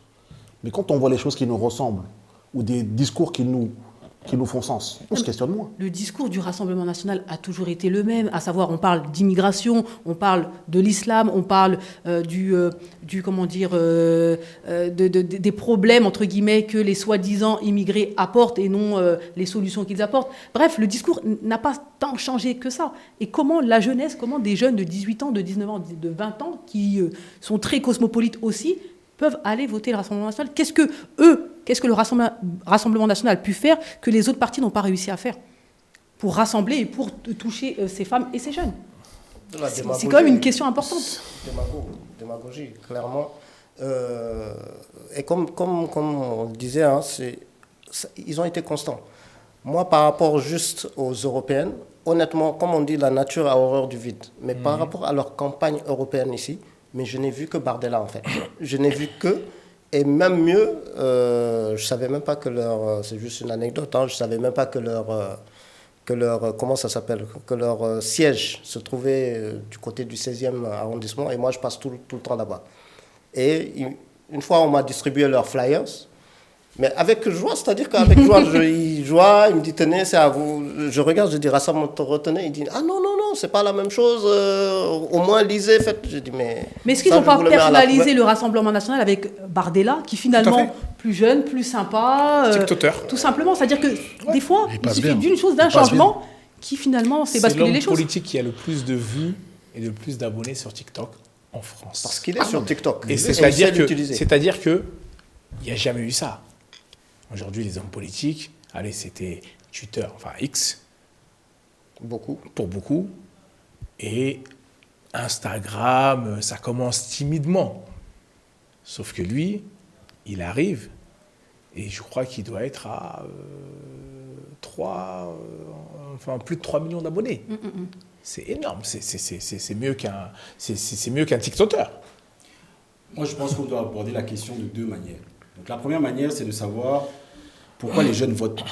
Mais quand on voit les choses qui nous ressemblent, ou des discours qui nous font sens, on se questionne moins. Le discours du Rassemblement national a toujours été le même, à savoir on parle d'immigration, on parle de l'islam, on parle des problèmes entre guillemets que les soi-disant immigrés apportent et non les solutions qu'ils apportent. Bref, le discours n'a pas tant changé que ça. Et comment la jeunesse, comment des jeunes de 18 ans, de 19 ans, de 20 ans, qui sont très cosmopolites aussi, peuvent aller voter le Rassemblement national? Qu'est-ce que le Rassemblement national a pu faire que les autres partis n'ont pas réussi à faire pour rassembler et pour toucher ces femmes et ces jeunes? C'est quand même une question importante. Démagogie, clairement. Et comme on le disait, hein, ils ont été constants. Moi, par rapport juste aux Européennes, honnêtement, comme on dit, la nature a horreur du vide. Mais par rapport à leur campagne européenne ici, mais je n'ai vu que Bardella, en fait. Je n'ai vu que... Et même mieux, je ne savais même pas que leur... c'est juste une anecdote, hein, je ne savais même pas que leur comment ça s'appelle, que leur siège se trouvait du côté du 16e arrondissement. Et moi, je passe tout le temps là-bas. Et une fois, on m'a distribué leurs flyers. Mais avec joie, c'est-à-dire qu'avec joie, il me dit, tenez, c'est à vous. Je regarde, je dis, Rassemblement, retenez. Il dit, ah non, c'est pas la même chose. Au moins, lisez, faites. Je dis, mais est-ce qu'ils n'ont pas personnalisé le Rassemblement national avec Bardella, qui finalement, plus jeune, plus sympa, tout simplement. C'est-à-dire que des fois, il suffit d'une chose, d'un changement, qui finalement fait basculer les choses. C'est l'homme politique qui a le plus de vues et le plus d'abonnés sur TikTok en France. Parce qu'il est sur TikTok. Et c'est-à-dire que il n'y a jamais eu ça. Aujourd'hui, les hommes politiques, c'était Twitter, enfin X. Beaucoup. Pour beaucoup. Et Instagram, ça commence timidement. Sauf que lui, il arrive et je crois qu'il doit être à plus de 3 millions d'abonnés. C'est énorme, c'est mieux qu'un TikToker. Moi, je pense qu'on doit aborder la question de deux manières. Donc, la première manière, c'est de savoir pourquoi les jeunes votent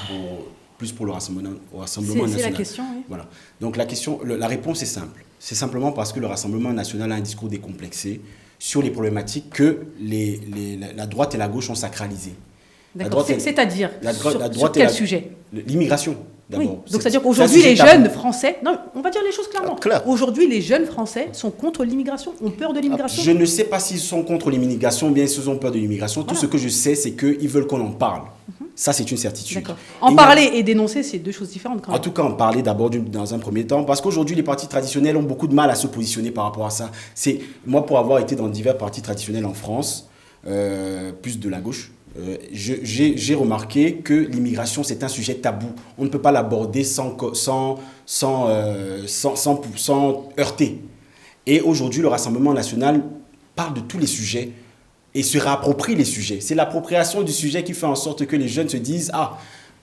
plus pour le Rassemblement national. C'est la question, oui. Voilà. Donc, la réponse est simple. C'est simplement parce que le Rassemblement national a un discours décomplexé sur les problématiques que la droite et la gauche ont sacralisées. D'accord, c'est-à-dire sur quel sujet? L'immigration, d'abord. Oui. Donc, c'est-à-dire qu'aujourd'hui, les jeunes Français... Non, on va dire les choses clairement. Clair. Aujourd'hui, les jeunes Français sont contre l'immigration, ont peur de l'immigration. Je ne sais pas s'ils sont contre l'immigration ou bien s'ils ont peur de l'immigration. Tout ce que je sais, c'est qu'ils veulent qu'on en parle. Ça, c'est une certitude. D'accord. En parler et dénoncer, c'est deux choses différentes quand même. En tout cas, en parler d'abord dans un premier temps, parce qu'aujourd'hui, les partis traditionnels ont beaucoup de mal à se positionner par rapport à ça. Moi, pour avoir été dans divers partis traditionnels en France, plus de la gauche, j'ai remarqué que l'immigration, c'est un sujet tabou. On ne peut pas l'aborder sans heurter. Et aujourd'hui, le Rassemblement national parle de tous les sujets et se réapproprie les sujets. C'est l'appropriation du sujet qui fait en sorte que les jeunes se disent « Ah,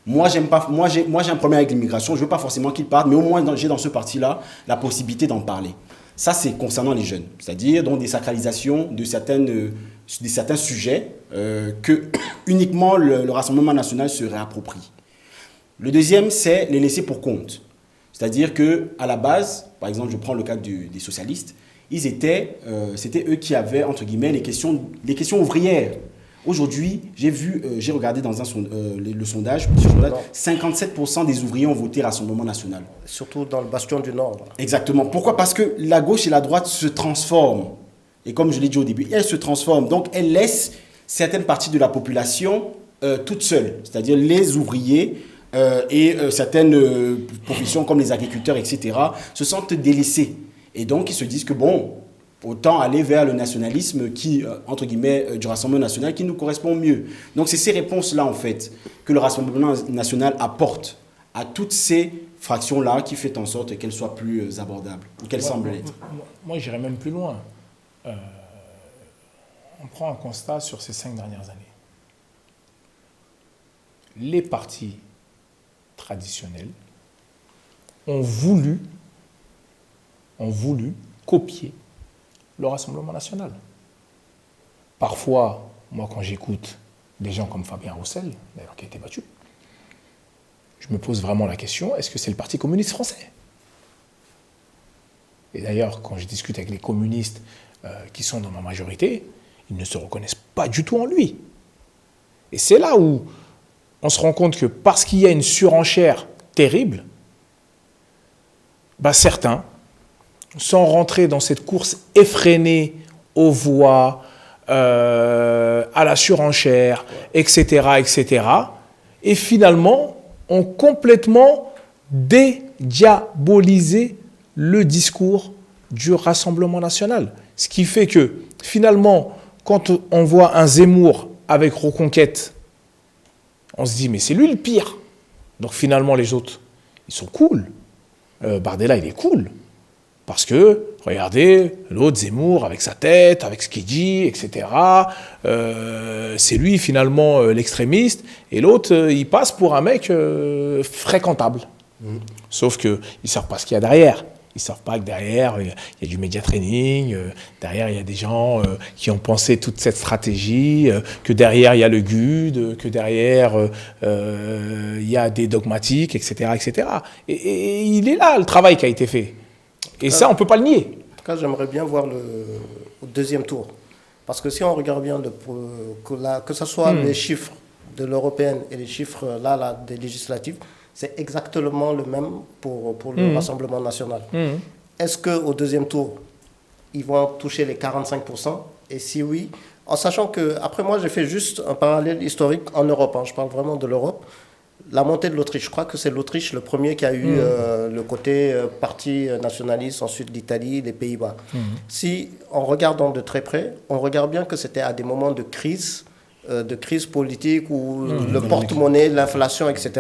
moi j'ai un problème avec l'immigration, je ne veux pas forcément qu'ils partent, mais au moins j'ai dans ce parti-là la possibilité d'en parler. » Ça, c'est concernant les jeunes, c'est-à-dire donc des sacralisations de certains sujets que uniquement le Rassemblement national se réapproprie. Le deuxième, c'est les laisser pour compte. C'est-à-dire qu'à la base, par exemple, je prends le cas des socialistes, c'était eux qui avaient, entre guillemets, les questions ouvrières. Aujourd'hui, j'ai regardé dans le sondage, 57% des ouvriers ont voté Rassemblement national. Surtout dans le bastion du Nord. Voilà. Exactement. Pourquoi? Parce que la gauche et la droite se transforment. Et comme je l'ai dit au début, elles se transforment. Donc, elles laissent certaines parties de la population toutes seules. C'est-à-dire les ouvriers et certaines professions comme les agriculteurs, etc., se sentent délaissés. Et donc, ils se disent que bon, autant aller vers le nationalisme qui, entre guillemets, du Rassemblement national qui nous correspond mieux. Donc, c'est ces réponses-là, en fait, que le Rassemblement national apporte à toutes ces fractions-là qui fait en sorte qu'elles soient plus abordables, ou qu'elles semblent l'être. Moi, j'irais même plus loin. On prend un constat sur ces 5 dernières années. Les partis traditionnels ont voulu copier le Rassemblement national. Parfois, moi, quand j'écoute des gens comme Fabien Roussel, d'ailleurs qui a été battu, je me pose vraiment la question, est-ce que c'est le Parti communiste français? Et d'ailleurs, quand je discute avec les communistes qui sont dans ma majorité, ils ne se reconnaissent pas du tout en lui. Et c'est là où on se rend compte que parce qu'il y a une surenchère terrible, certains, sans rentrer dans cette course effrénée aux voix, à la surenchère, etc., et finalement ont complètement dédiabolisé le discours du Rassemblement national. Ce qui fait que, finalement, quand on voit un Zemmour avec Reconquête, on se dit, mais c'est lui le pire. Donc finalement, les autres, ils sont cool. Bardella, il est cool. Parce que, regardez, l'autre Zemmour, avec sa tête, avec ce qu'il dit, etc., c'est lui, finalement, l'extrémiste. Et l'autre, il passe pour un mec fréquentable. Sauf qu'ils ne savent pas ce qu'il y a derrière. Ils ne savent pas que derrière, il y a du média training, derrière, il y a des gens qui ont pensé toute cette stratégie, que derrière, il y a le GUD, que derrière, il y a des dogmatiques, etc., etc. Et il est là, le travail qui a été fait. Et ça, on ne peut pas le nier. En tout cas, j'aimerais bien voir le deuxième tour. Parce que si on regarde bien, que ce soit les chiffres de l'européenne et les chiffres des législatives, c'est exactement le même pour le Rassemblement national. Est-ce qu'au deuxième tour, ils vont toucher les 45%? Et si oui, en sachant que, après moi, j'ai fait juste un parallèle historique en Europe. Je parle vraiment de l'Europe. La montée de l'Autriche, je crois que c'est l'Autriche le premier qui a eu le côté parti nationaliste, ensuite l'Italie, les Pays-Bas. Si, en regardant de très près, on regarde bien que c'était à des moments de crise de crise politique ou le porte-monnaie, l'inflation, etc.,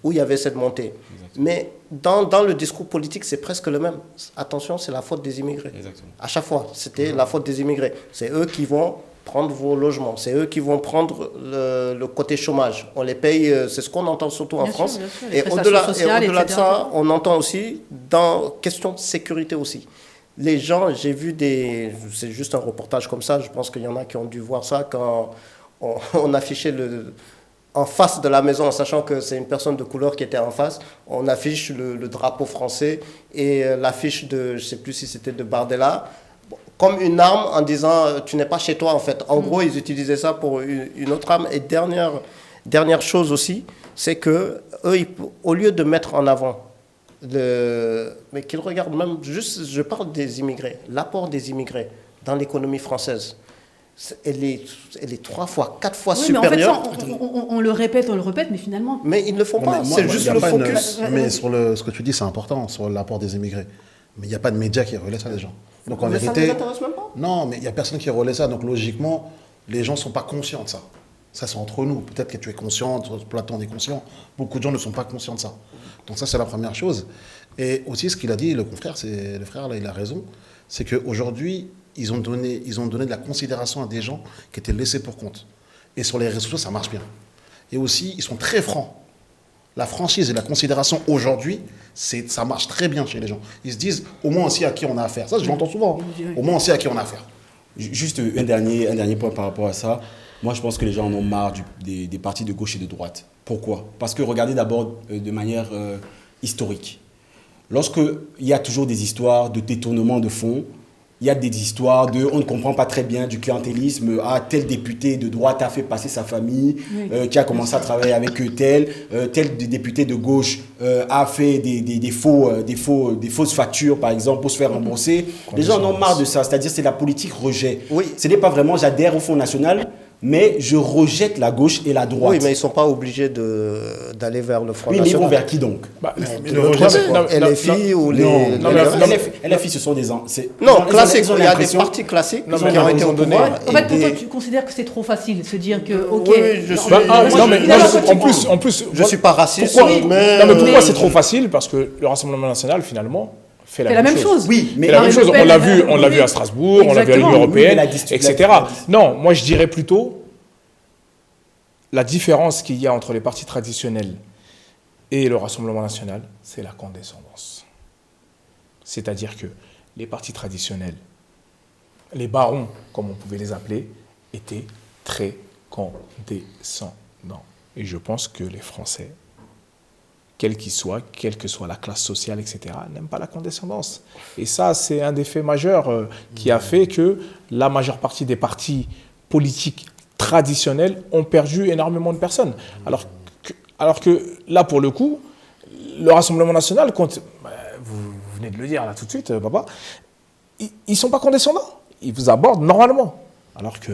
où il y avait cette montée. Mais dans le discours politique, c'est presque le même. Attention, c'est la faute des immigrés. Exactement. À chaque fois, c'était la faute des immigrés. C'est eux qui vont prendre vos logements. C'est eux qui vont prendre le côté chômage. On les paye, c'est ce qu'on entend surtout en France. Bien sûr, et au-delà de ça, on entend aussi dans question de sécurité aussi. Les gens, j'ai vu c'est juste un reportage comme ça, je pense qu'il y en a qui ont dû voir ça quand on affichait en face de la maison, en sachant que c'est une personne de couleur qui était en face, on affiche le drapeau français et l'affiche de, je ne sais plus si c'était de Bardella, comme une arme en disant tu n'es pas chez toi en fait. En gros, ils utilisaient ça pour une autre arme. Et dernière chose aussi, c'est que eux, au lieu de mettre en avant mais qu'ils regardent même juste, je parle des immigrés, l'apport des immigrés dans l'économie française. Elle est 3 fois, 4 fois supérieure. Mais en fait, ça, on le répète, mais finalement... Mais ils ne le font pas, c'est juste le focus. Mais sur ce que tu dis, c'est important, sur l'apport des immigrés. Mais il n'y a pas de médias qui relaient ça, des gens. Donc en vérité... Ça ne les intéresse même pas. Non, mais il n'y a personne qui relaie ça. Donc logiquement, les gens ne sont pas conscients de ça. Ça, c'est entre nous. Peut-être que tu es conscient, Platon est conscient. Beaucoup de gens ne sont pas conscients de ça. Donc ça, c'est la première chose. Et aussi, ce qu'il a dit, le frère, là, il a raison. C'est qu'aujourd'hui, ils ont donné de la considération à des gens qui étaient laissés pour compte. Et sur les réseaux sociaux, ça marche bien. Et aussi, ils sont très francs. La franchise et la considération aujourd'hui, ça marche très bien chez les gens. Ils se disent, au moins on sait à qui on a affaire. Ça, je l'entends souvent. Au moins on sait à qui on a affaire. Juste un dernier point par rapport à ça. Moi, je pense que les gens en ont marre des partis de gauche et de droite. Pourquoi ? Parce que regardez d'abord de manière historique. Lorsqu'il y a toujours des histoires de détournement de fonds, il y a des histoires on ne comprend pas très bien du clientélisme. Ah, tel député de droite a fait passer sa famille, qui a commencé à travailler avec tel député de gauche a fait des fausses factures, par exemple, pour se faire rembourser. Les gens en ont marre de ça, c'est-à-dire c'est la politique rejet. Oui. Ce n'est pas vraiment j'adhère au Front National, mais je rejette la gauche et la droite. Oui, mais ils ne sont pas obligés d'aller vers le Front National. Oui, mais ils vont vers qui donc ? LFI ou les... LFI, ce sont des... Non, classiques. Il y a des partis classiques qui ont été au pouvoir. En fait, pour toi, tu considères que c'est trop facile de se dire que, ok... Oui, je suis... En plus... Je ne suis pas raciste, mais... Non, mais pourquoi c'est trop facile ? Parce que le Rassemblement national, finalement... fait la même chose. Oui, mais la même chose. On l'a vu à Strasbourg, on l'a vu à l'Union européenne, etc. Non, moi je dirais plutôt la différence qu'il y a entre les partis traditionnels et le Rassemblement national, c'est la condescendance. C'est-à-dire que les partis traditionnels, les barons, comme on pouvait les appeler, étaient très condescendants. Et je pense que les Français, quel que soit la classe sociale, etc., n'aiment pas la condescendance. Et ça, c'est un des faits majeurs qui a fait que la majeure partie des partis politiques traditionnels ont perdu énormément de personnes. Alors que là, pour le coup, le Rassemblement national, vous venez de le dire là tout de suite, papa, ils ne sont pas condescendants. Ils vous abordent normalement. Alors que...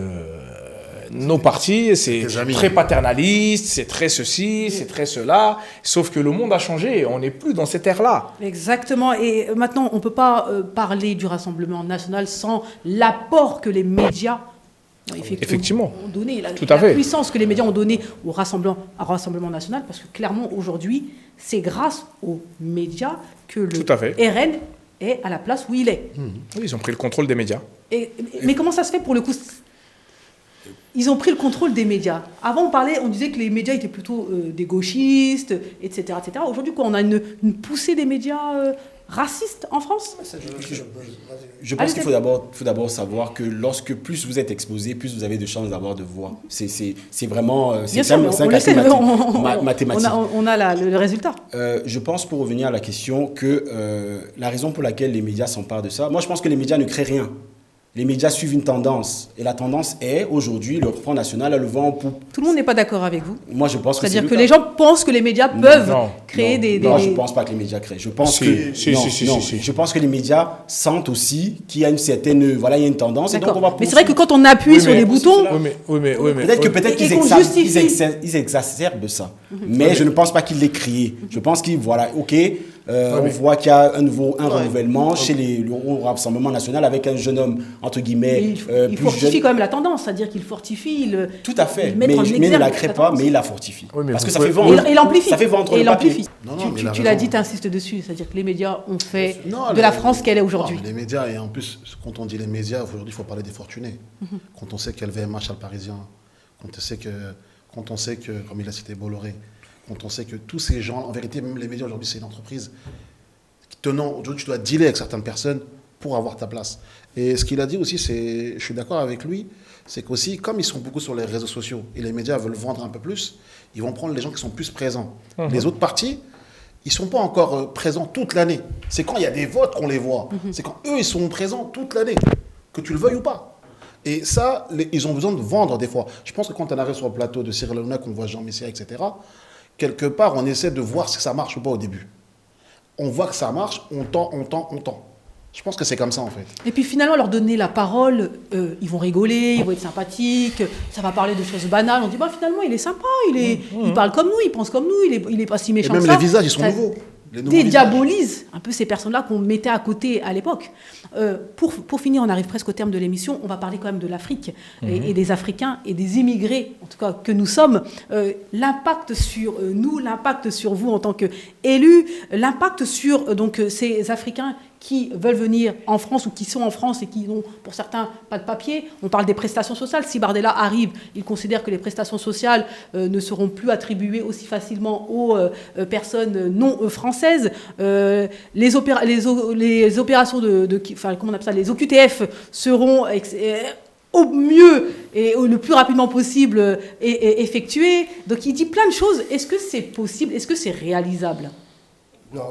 nos partis, c'est très paternaliste, c'est très ceci, c'est très cela. Sauf que le monde a changé, on n'est plus dans cette ère-là. Exactement. Et maintenant, on ne peut pas parler du Rassemblement national sans l'apport que les médias effectivement ont donné, la fait. Puissance que les médias ont donnée au Rassemblement national, parce que clairement, aujourd'hui, c'est grâce aux médias que le RN est à la place où il est. Oui, ils ont pris le contrôle des médias. Mais comment ça se fait pour le coup ? Ils ont pris le contrôle des médias. Avant, on disait que les médias étaient plutôt des gauchistes, etc. etc. Aujourd'hui, on a une poussée des médias racistes en France. Je pense qu'il faut d'abord savoir que lorsque plus vous êtes exposé, plus vous avez de chances d'avoir de voix. C'est vraiment mathématique. On a le résultat. Je pense, pour revenir à la question, que la raison pour laquelle les médias s'emparent de ça, moi je pense que les médias ne créent rien. Les médias suivent une tendance. Et la tendance est, aujourd'hui, le Front National a le vent en poupe. Tout le monde n'est pas d'accord avec vous. Moi, je pense que c'est-à-dire que les gens pensent que les médias peuvent créer des... Non, je ne pense pas que les médias créent. Je pense Je pense que les médias sentent aussi qu'il y a une certaine... Voilà, il y a une tendance. Et donc on va mais c'est vrai que quand on appuie sur les boutons... Peut-être qu'ils exacerbent ça. Mais je ne pense pas qu'ils l'aient créé. Je pense qu'ils... Voilà, OK... On voit qu'il y a un renouvellement chez le Rassemblement national avec un jeune homme, entre guillemets, il plus fortifie jeune. quand même la tendance, c'est-à-dire qu'il fortifie. Tout à fait, il met mais en il ne exergue la crée pas, tendance. mais il la fortifie. Oui, mais parce que vous ça fait pouvez- vendre. Et l'amplifie. Ça fait vendre Et le papier. l'amplifie. Non, mais il a Tu l'as raison. dit, tu insistes dessus, c'est-à-dire que les médias ont fait Non, de la France qu'elle est aujourd'hui. Les médias, et en plus, quand on dit les médias, aujourd'hui, il faut parler des fortunés. Quand on sait qu'il y a le VMH à le Parisien, quand on sait que, comme il a cité Bolloré, quand on sait que tous ces gens, en vérité, même les médias aujourd'hui, c'est une entreprise aujourd'hui, tu dois dealer avec certaines personnes pour avoir ta place. Et ce qu'il a dit aussi, je suis d'accord avec lui, c'est qu'aussi, comme ils sont beaucoup sur les réseaux sociaux et les médias veulent vendre un peu plus, ils vont prendre les gens qui sont plus présents. Les autres partis, ils ne sont pas encore présents toute l'année. C'est quand il y a des votes qu'on les voit. C'est quand eux, ils sont présents toute l'année, que tu le veuilles ou pas. Et ça, ils ont besoin de vendre des fois. Je pense que quand on arrive sur le plateau de Cyril Hanouna, qu'on voit Jean Messia, etc., quelque part, on essaie de voir si ça marche ou pas au début. On voit que ça marche, on tend. Je pense que c'est comme ça, en fait. Et puis finalement, leur donner la parole, ils vont rigoler, ils vont être sympathiques, ça va parler de choses banales. On dit, finalement, il est sympa, il parle comme nous, il pense comme nous, il est pas si Et méchant même que ça. les visages, ils sont Ça nouveaux. Les nouveaux dédiabolise un peu ces personnes-là qu'on mettait à côté à l'époque. Pour finir, on arrive presque au terme de l'émission, on va parler quand même de l'Afrique et des Africains et des immigrés, en tout cas que nous sommes. L'impact sur nous, l'impact sur vous en tant qu'élus, l'impact sur ces Africains qui veulent venir en France ou qui sont en France et qui n'ont, pour certains, pas de papier. On parle des prestations sociales. Si Bardella arrive, il considère que les prestations sociales ne seront plus attribuées aussi facilement aux personnes non françaises. Les opérations comment on appelle ça, les OQTF seront au mieux et le plus rapidement possible effectuées. Donc il dit plein de choses. Est-ce que c'est possible? Est-ce que c'est réalisable? Non.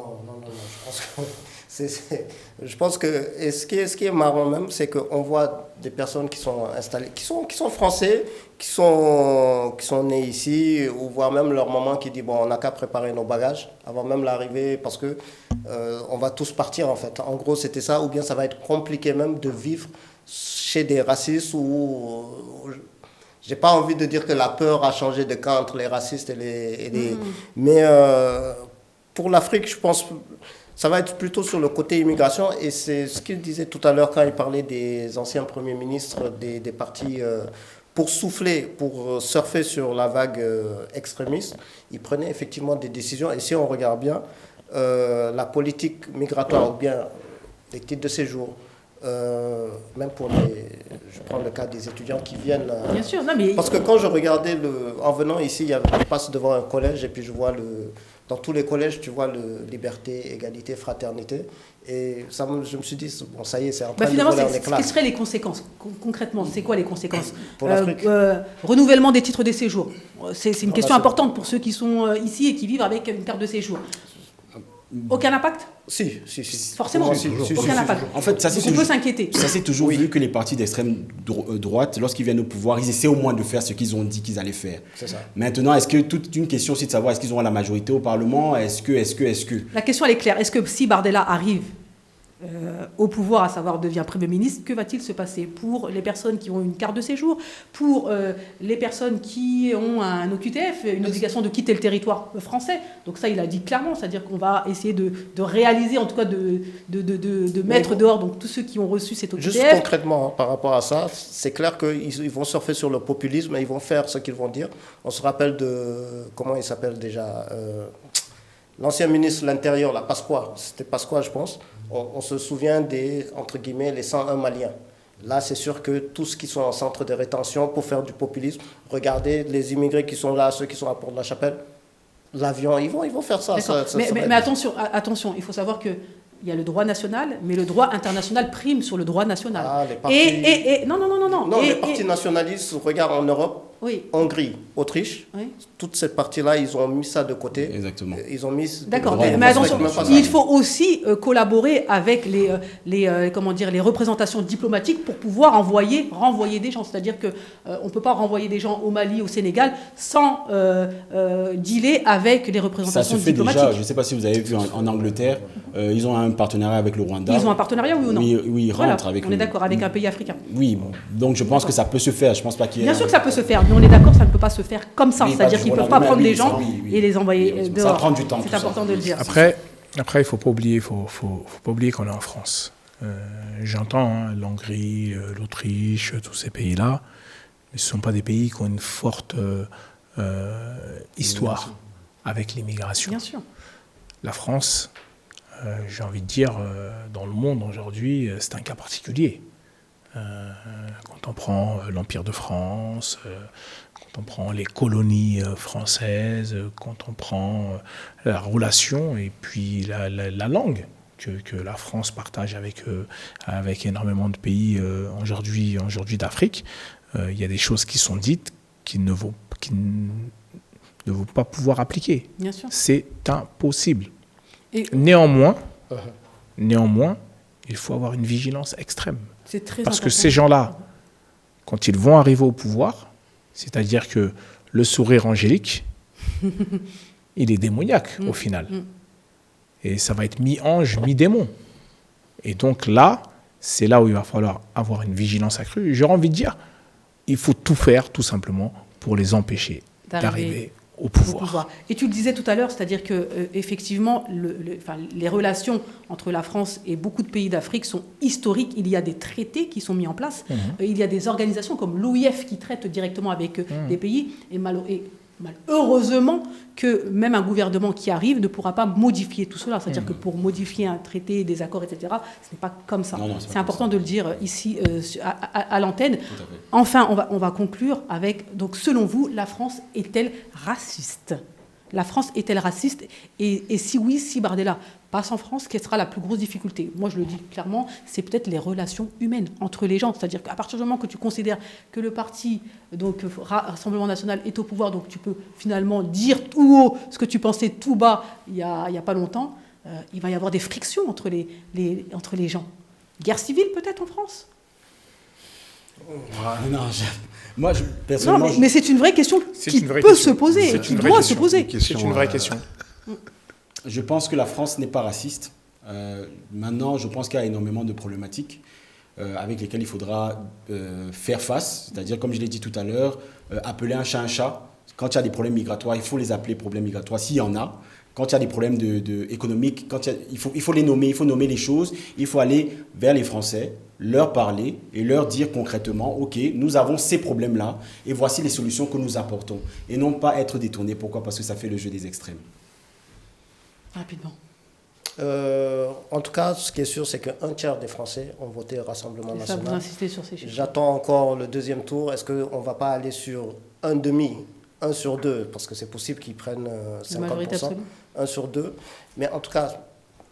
Je pense que ce qui est marrant même, c'est qu'on voit des personnes qui sont installées, qui sont français, qui sont nés ici, ou voire même leur maman qui dit on n'a qu'à préparer nos bagages avant même l'arrivée parce que on va tous partir en fait. En gros, c'était ça, ou bien ça va être compliqué même de vivre chez des racistes ou j'ai pas envie de dire que la peur a changé de camp entre les racistes et les mais pour l'Afrique, je pense ça va être plutôt sur le côté immigration, et c'est ce qu'il disait tout à l'heure quand il parlait des anciens premiers ministres des partis pour souffler, pour surfer sur la vague extrémiste. Ils prenaient effectivement des décisions, et si on regarde bien, la politique migratoire ou bien les titres de séjour, même pour je prends le cas des étudiants qui viennent. Bien sûr, non, mais... Parce que quand je regardais, en venant ici, je passe devant un collège et puis je vois dans tous les collèges, tu vois liberté, égalité, fraternité. Et ça, je me suis dit, ça y est, c'est en train de voler en éclats. Quelles seraient les conséquences concrètement? C'est quoi les conséquences pour l'Afrique? Renouvellement des titres de séjour. C'est une question importante pour ceux qui sont ici et qui vivent avec une carte de séjour. Aucun impact? Si. Forcément, aucun impact. En fait, on peut s'inquiéter. Ça s'est toujours vu que les partis d'extrême droite, lorsqu'ils viennent au pouvoir, ils essaient au moins de faire ce qu'ils ont dit qu'ils allaient faire. C'est ça. Maintenant, est-ce que toute une question aussi de savoir est-ce qu'ils auront la majorité au Parlement? Est-ce que La question elle est claire. Est-ce que si Bardella arrive au pouvoir, à savoir devient Premier ministre, que va-t-il se passer pour les personnes qui ont une carte de séjour, pour les personnes qui ont un OQTF, une obligation de quitter le territoire français? Donc ça, il a dit clairement, c'est-à-dire qu'on va essayer de réaliser, en tout cas de mettre dehors donc, tous ceux qui ont reçu cet OQTF. Juste concrètement, par rapport à ça, c'est clair qu'ils vont surfer sur le populisme et ils vont faire ce qu'ils vont dire. On se rappelle comment il s'appelle déjà l'ancien ministre de l'Intérieur, Pasqua, c'était Pasqua, je pense. On se souvient des, entre guillemets, les 101 Maliens. Là, c'est sûr que tous ceux qui sont en centre de rétention pour faire du populisme, regardez les immigrés qui sont là, ceux qui sont à Port-de-la-Chapelle, l'avion, ils vont faire ça. Mais attention, il faut savoir que il y a le droit national, mais le droit international prime sur le droit national. Ah, les partis... Non. Les partis nationalistes, regarde en Europe, oui. Hongrie, Autriche, toute cette partie-là, ils ont mis ça de côté. Exactement. Ils ont mis... D'accord, mais attention, il faut aussi collaborer avec les représentations diplomatiques pour pouvoir renvoyer des gens. C'est-à-dire qu'on ne peut pas renvoyer des gens au Mali, au Sénégal, sans dealer avec les représentations diplomatiques. Ça se fait déjà, je ne sais pas si vous avez vu en Angleterre, ils ont un partenariat avec le Rwanda. Ils ont un partenariat, oui ou non? Oui, ils rentrent avec... On est d'accord, avec un pays africain. Oui, donc je pense que ça peut se faire. Je pense pas qu'il y ait... Bien sûr que ça peut se faire, mais on est d'accord, ça ne peut pas se faire comme ça. C'est-à-dire qu'ils ne peuvent pas prendre des gens et les envoyer dehors. Ça prend du temps. C'est important de le dire. Après, Après, il ne faut pas oublier, faut pas oublier qu'on est en France. J'entends l'Hongrie, l'Autriche, tous ces pays-là, mais ce ne sont pas des pays qui ont une forte histoire avec l'immigration. Bien sûr. La France, j'ai envie de dire, dans le monde aujourd'hui, c'est un cas particulier. Quand on prend l'Empire de France, quand on prend les colonies françaises, quand on prend la relation et puis la langue que la France partage avec énormément de pays aujourd'hui d'Afrique, il y a des choses qui sont dites qui ne vont pas pouvoir appliquer. Bien sûr. C'est impossible. Et Néanmoins, il faut avoir une vigilance extrême. c'est très Parce que important. ces gens-là, quand ils vont arriver au pouvoir, c'est-à-dire que le sourire angélique, il est démoniaque au final. Et ça va être mi-ange, mi-démon. Et donc là, c'est là où il va falloir avoir une vigilance accrue. J'aurais envie de dire, il faut tout faire, tout simplement, pour les empêcher d'arriver au pouvoir. Et tu le disais tout à l'heure, c'est-à-dire que effectivement, les relations entre la France et beaucoup de pays d'Afrique sont historiques. Il y a des traités qui sont mis en place. Il y a des organisations comme l'OIF qui traitent directement avec des pays. Et malheureusement que même un gouvernement qui arrive ne pourra pas modifier tout cela. C'est-à-dire que pour modifier un traité, des accords, etc., ce n'est pas comme ça. Non, c'est important de le dire ici à l'antenne. Tout à fait. Enfin, on va conclure avec, donc selon vous, la France est-elle raciste ? La France est-elle raciste ? Et si oui, si Bardella passe en France, quelle sera la plus grosse difficulté ? Moi, je le dis clairement, c'est peut-être les relations humaines entre les gens. C'est-à-dire qu'à partir du moment que tu considères que le parti, donc Rassemblement National, est au pouvoir, donc tu peux finalement dire tout haut ce que tu pensais tout bas il y a pas longtemps, il va y avoir des frictions entre les gens. Guerre civile peut-être en France ? Moi, personnellement... Non, mais c'est une vraie question qui peut se poser, qui doit se poser. C'est une vraie question. Je pense que la France n'est pas raciste. Maintenant, je pense qu'il y a énormément de problématiques avec lesquelles il faudra faire face. C'est-à-dire, comme je l'ai dit tout à l'heure, appeler un chat un chat. Quand il y a des problèmes migratoires, il faut les appeler problèmes migratoires s'il y en a. Quand il y a des problèmes économiques, il faut les nommer, il faut nommer les choses. Il faut aller vers les Français, leur parler et leur dire concrètement, OK, nous avons ces problèmes-là et voici les solutions que nous apportons. Et non pas être détournés. Pourquoi ? Parce que ça fait le jeu des extrêmes. Rapidement. En tout cas, ce qui est sûr, c'est qu'un tiers des Français ont voté Rassemblement Ça, vous National. insistez sur ces chiffres. J'attends encore le deuxième tour. Est-ce qu'on ne va pas aller sur 1 sur 2 ? Parce que c'est possible qu'ils prennent La majorité 50%. absolue. 1 sur 2. Mais en tout cas,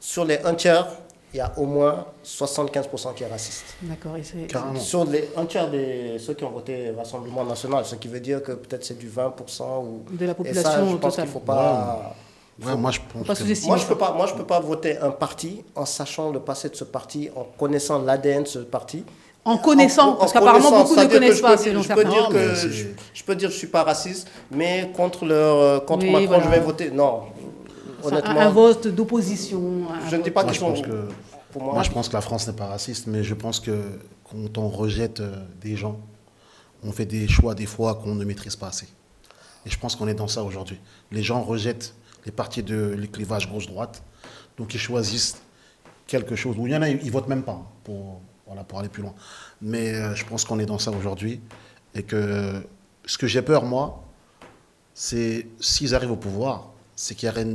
sur les 1 tiers, il y a au moins 75% qui est raciste. D'accord. Et c'est... Carrément. Sur les 1 tiers de ceux qui ont voté Rassemblement National, ce qui veut dire que peut-être c'est du 20% ou... de la Et population ça, je pense totale. qu'il ne faut pas... Ouais, moi, je pense Pas que- sous-estimer. Moi, je peux pas voter un parti en sachant le passé de ce parti, en connaissant l'ADN de ce parti. En connaissant, parce qu'apparemment connaissant, beaucoup ne c'est-à-dire que connaissent je pas, peux selon dire- je peux certains. dire Non, que mais c'est- je peux dire que je suis pas raciste, mais contre Oui, Macron, voilà. je vais voter. Non, honnêtement, Un vote d'opposition. je ne dis pas Moi, qu'ils je sont. pense que- Pour Moi, moi, je pense que la France n'est pas raciste, mais je pense que quand on rejette des gens, on fait des choix des fois qu'on ne maîtrise pas assez. Et je pense qu'on est dans ça aujourd'hui. Les gens rejettent les partis de les clivages gauche-droite, donc ils choisissent quelque chose. Ou il y en a, ils votent même pas pour aller plus loin. Mais je pense qu'on est dans ça aujourd'hui. Et que ce que j'ai peur, moi, c'est s'ils arrivent au pouvoir, c'est qu'il y aurait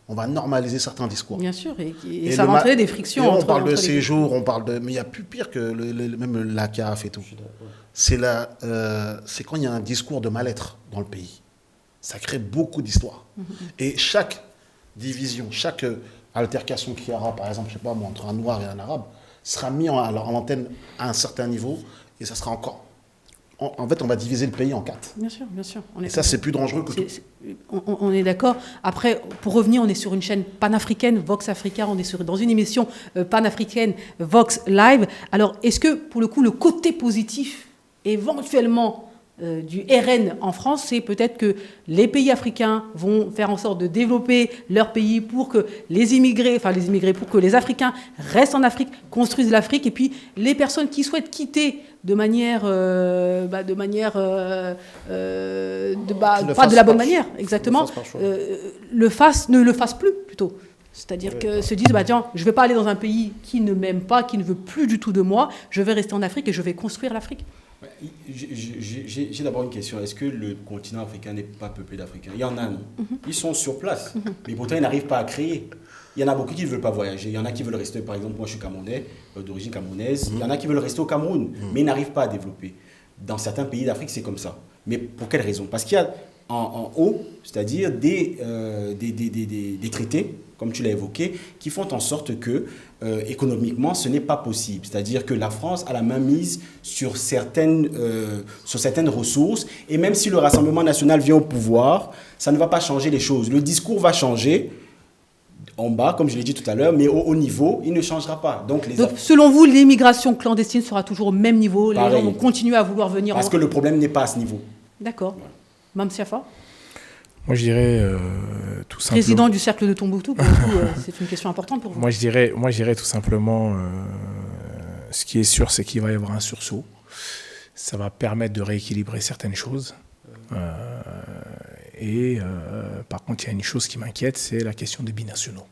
on va normaliser certains discours. Bien sûr, et Et ça le va ma- entraîner des frictions et on entre parle de les- séjour, on parle de... Mais il y a plus pire que même la CAF et tout. C'est quand il y a un discours de mal-être dans le pays. Ça crée beaucoup d'histoires. Et chaque division, chaque altercation qu'il y aura, par exemple, je sais pas moi, entre un noir et un arabe, sera mis en antenne à un certain niveau et ça sera encore... En fait, on va diviser le pays en 4. Bien sûr, bien sûr. Et ça, c'est plus dangereux que tout. On est d'accord. Après, pour revenir, on est sur une chaîne panafricaine, Vox Africa, on est dans une émission panafricaine, Vox Live. Alors, est-ce que, pour le coup, le côté positif, éventuellement, du RN en France, c'est peut-être que les pays africains vont faire en sorte de développer leur pays pour que pour que les Africains restent en Afrique, construisent l'Afrique, et puis les personnes qui souhaitent quitter de manière, pas de la bonne manière, exactement, ne le fassent plus plutôt. C'est-à-dire que se disent, tiens, je ne vais pas aller dans un pays qui ne m'aime pas, qui ne veut plus du tout de moi, je vais rester en Afrique et je vais construire l'Afrique. J'ai d'abord une question. Est-ce que le continent africain n'est pas peuplé d'Africains? Il y en a, non? Ils sont sur place, mais pourtant ils n'arrivent pas à créer. Il y en a beaucoup qui ne veulent pas voyager. Il y en a qui veulent rester, par exemple, moi je suis camerounais, d'origine camerounaise. Il y en a qui veulent rester au Cameroun, mais ils n'arrivent pas à développer. Dans certains pays d'Afrique, c'est comme ça. Mais pour quelle raison? Parce qu'il y a en haut, c'est-à-dire des traités, comme tu l'as évoqué, qui font en sorte que économiquement, ce n'est pas possible. C'est-à-dire que la France a la main mise sur certaines ressources, et même si le Rassemblement national vient au pouvoir, ça ne va pas changer les choses. Le discours va changer en bas, comme je l'ai dit tout à l'heure, mais au haut niveau, il ne changera pas. Donc, selon vous, l'immigration clandestine sera toujours au même niveau? Les gens vont continuer à vouloir venir? Parce que le problème n'est pas à ce niveau. D'accord. Voilà. Mme Siafa? Moi, je dirais tout simplement... Président du cercle de Tombouctou, pour vous, c'est une question importante pour vous. Moi, je dirais tout simplement, ce qui est sûr, c'est qu'il va y avoir un sursaut. Ça va permettre de rééquilibrer certaines choses. Par contre, il y a une chose qui m'inquiète, c'est la question des binationaux.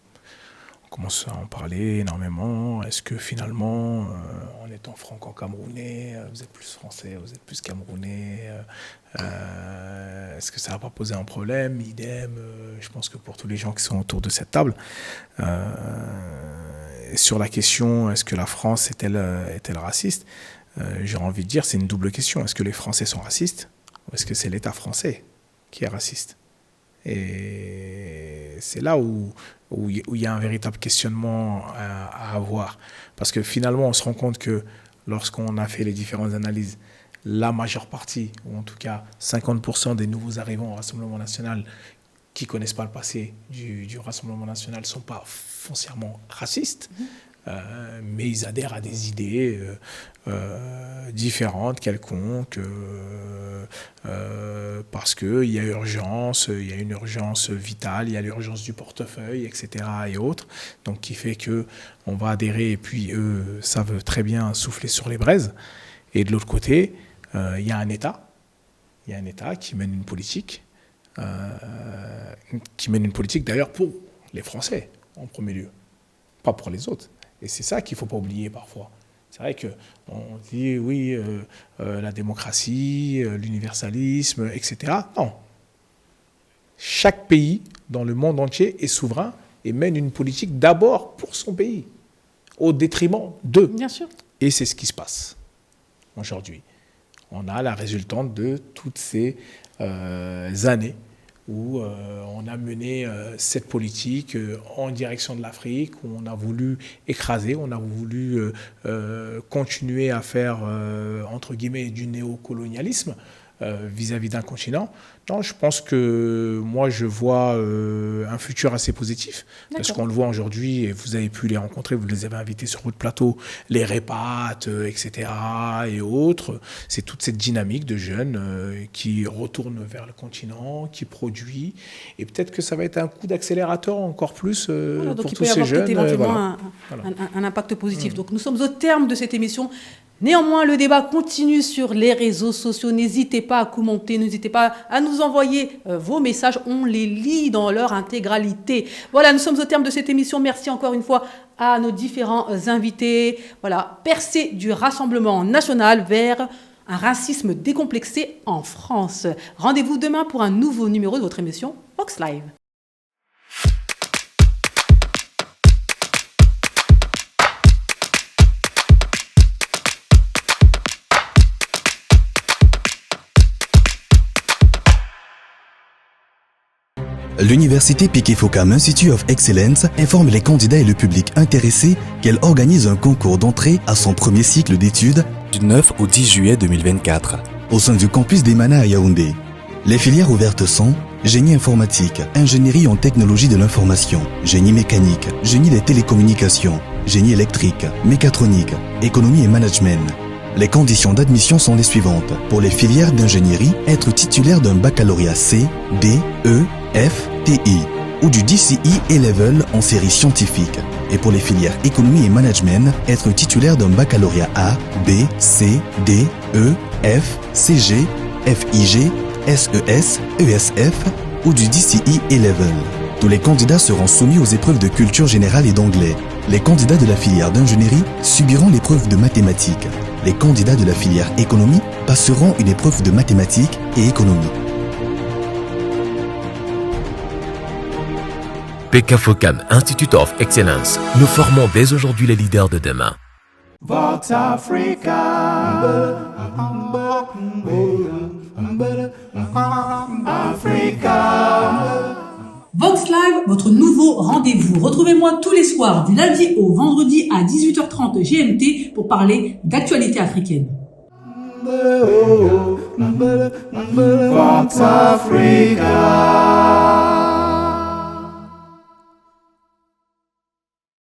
On commence à en parler énormément. Est-ce que finalement, en étant franco-camerounais, vous êtes plus français, vous êtes plus camerounais, est-ce que ça ne va pas poser un problème? Idem, je pense que pour tous les gens qui sont autour de cette table. Sur la question, est-ce que la France est-elle raciste? J'ai envie de dire, c'est une double question. Est-ce que les Français sont racistes ou est-ce que c'est l'État français qui est raciste? Et c'est là où il y a un véritable questionnement à avoir. Parce que finalement, on se rend compte que lorsqu'on a fait les différentes analyses, la majeure partie, ou en tout cas 50% des nouveaux arrivants au Rassemblement national qui ne connaissent pas le passé du Rassemblement national ne sont pas foncièrement racistes. Mais ils adhèrent à des idées différentes, quelconques, parce qu'il y a urgence, il y a une urgence vitale, il y a l'urgence du portefeuille, etc. et autres, donc qui fait qu'on va adhérer et puis eux savent très bien souffler sur les braises. Et de l'autre côté, il y a un État qui mène une politique, d'ailleurs pour les Français en premier lieu, pas pour les autres. Et c'est ça qu'il ne faut pas oublier parfois. C'est vrai qu'on dit, oui, la démocratie, l'universalisme, etc. Non. Chaque pays dans le monde entier est souverain et mène une politique d'abord pour son pays, au détriment d'eux. Bien sûr. Et c'est ce qui se passe aujourd'hui. On a la résultante de toutes ces années où on a mené cette politique en direction de l'Afrique, où on a voulu écraser, on a voulu continuer à faire, entre guillemets, du néocolonialisme vis-à-vis d'un continent. Non, je pense que moi, je vois un futur assez positif, parce qu'on le voit aujourd'hui, et vous avez pu les rencontrer, vous les avez invités sur votre plateau, les répates, etc., et autres. C'est toute cette dynamique de jeunes qui retournent vers le continent, qui produit, et peut-être que ça va être un coup d'accélérateur encore plus pour tous ces jeunes. Donc il peut y avoir éventuellement un impact positif. Donc nous sommes au terme de cette émission. Néanmoins, le débat continue sur les réseaux sociaux. N'hésitez pas à commenter, n'hésitez pas à nous envoyer vos messages. On les lit dans leur intégralité. Voilà, nous sommes au terme de cette émission. Merci encore une fois à nos différents invités. Voilà, percée du Rassemblement national vers un racisme décomplexé en France. Rendez-vous demain pour un nouveau numéro de votre émission Vox Live. L'Université Piquet-Focam Institute of Excellence informe les candidats et le public intéressé qu'elle organise un concours d'entrée à son premier cycle d'études du 9 au 10 juillet 2024 au sein du campus d'Emana à Yaoundé. Les filières ouvertes sont génie informatique, ingénierie en technologie de l'information, génie mécanique, génie des télécommunications, génie électrique, mécatronique, économie et management. Les conditions d'admission sont les suivantes. Pour les filières d'ingénierie, être titulaire d'un baccalauréat C, D, E, F, TI ou du DCE A-Level en série scientifique. Et pour les filières économie et management, être titulaire d'un baccalauréat A, B, C, D, E, F, CG, FIG, SES, ESF ou du DCE A-Level. Tous les candidats seront soumis aux épreuves de culture générale et d'anglais. Les candidats de la filière d'ingénierie subiront l'épreuve de mathématiques. Les candidats de la filière économie passeront une épreuve de mathématiques et économie. PK-FOCAM Institute of Excellence. Nous formons dès aujourd'hui les leaders de demain. Vox Africa. Vox Live, votre nouveau rendez-vous. Retrouvez-moi tous les soirs du lundi au vendredi à 18h30 GMT pour parler d'actualité africaine. Vox Africa.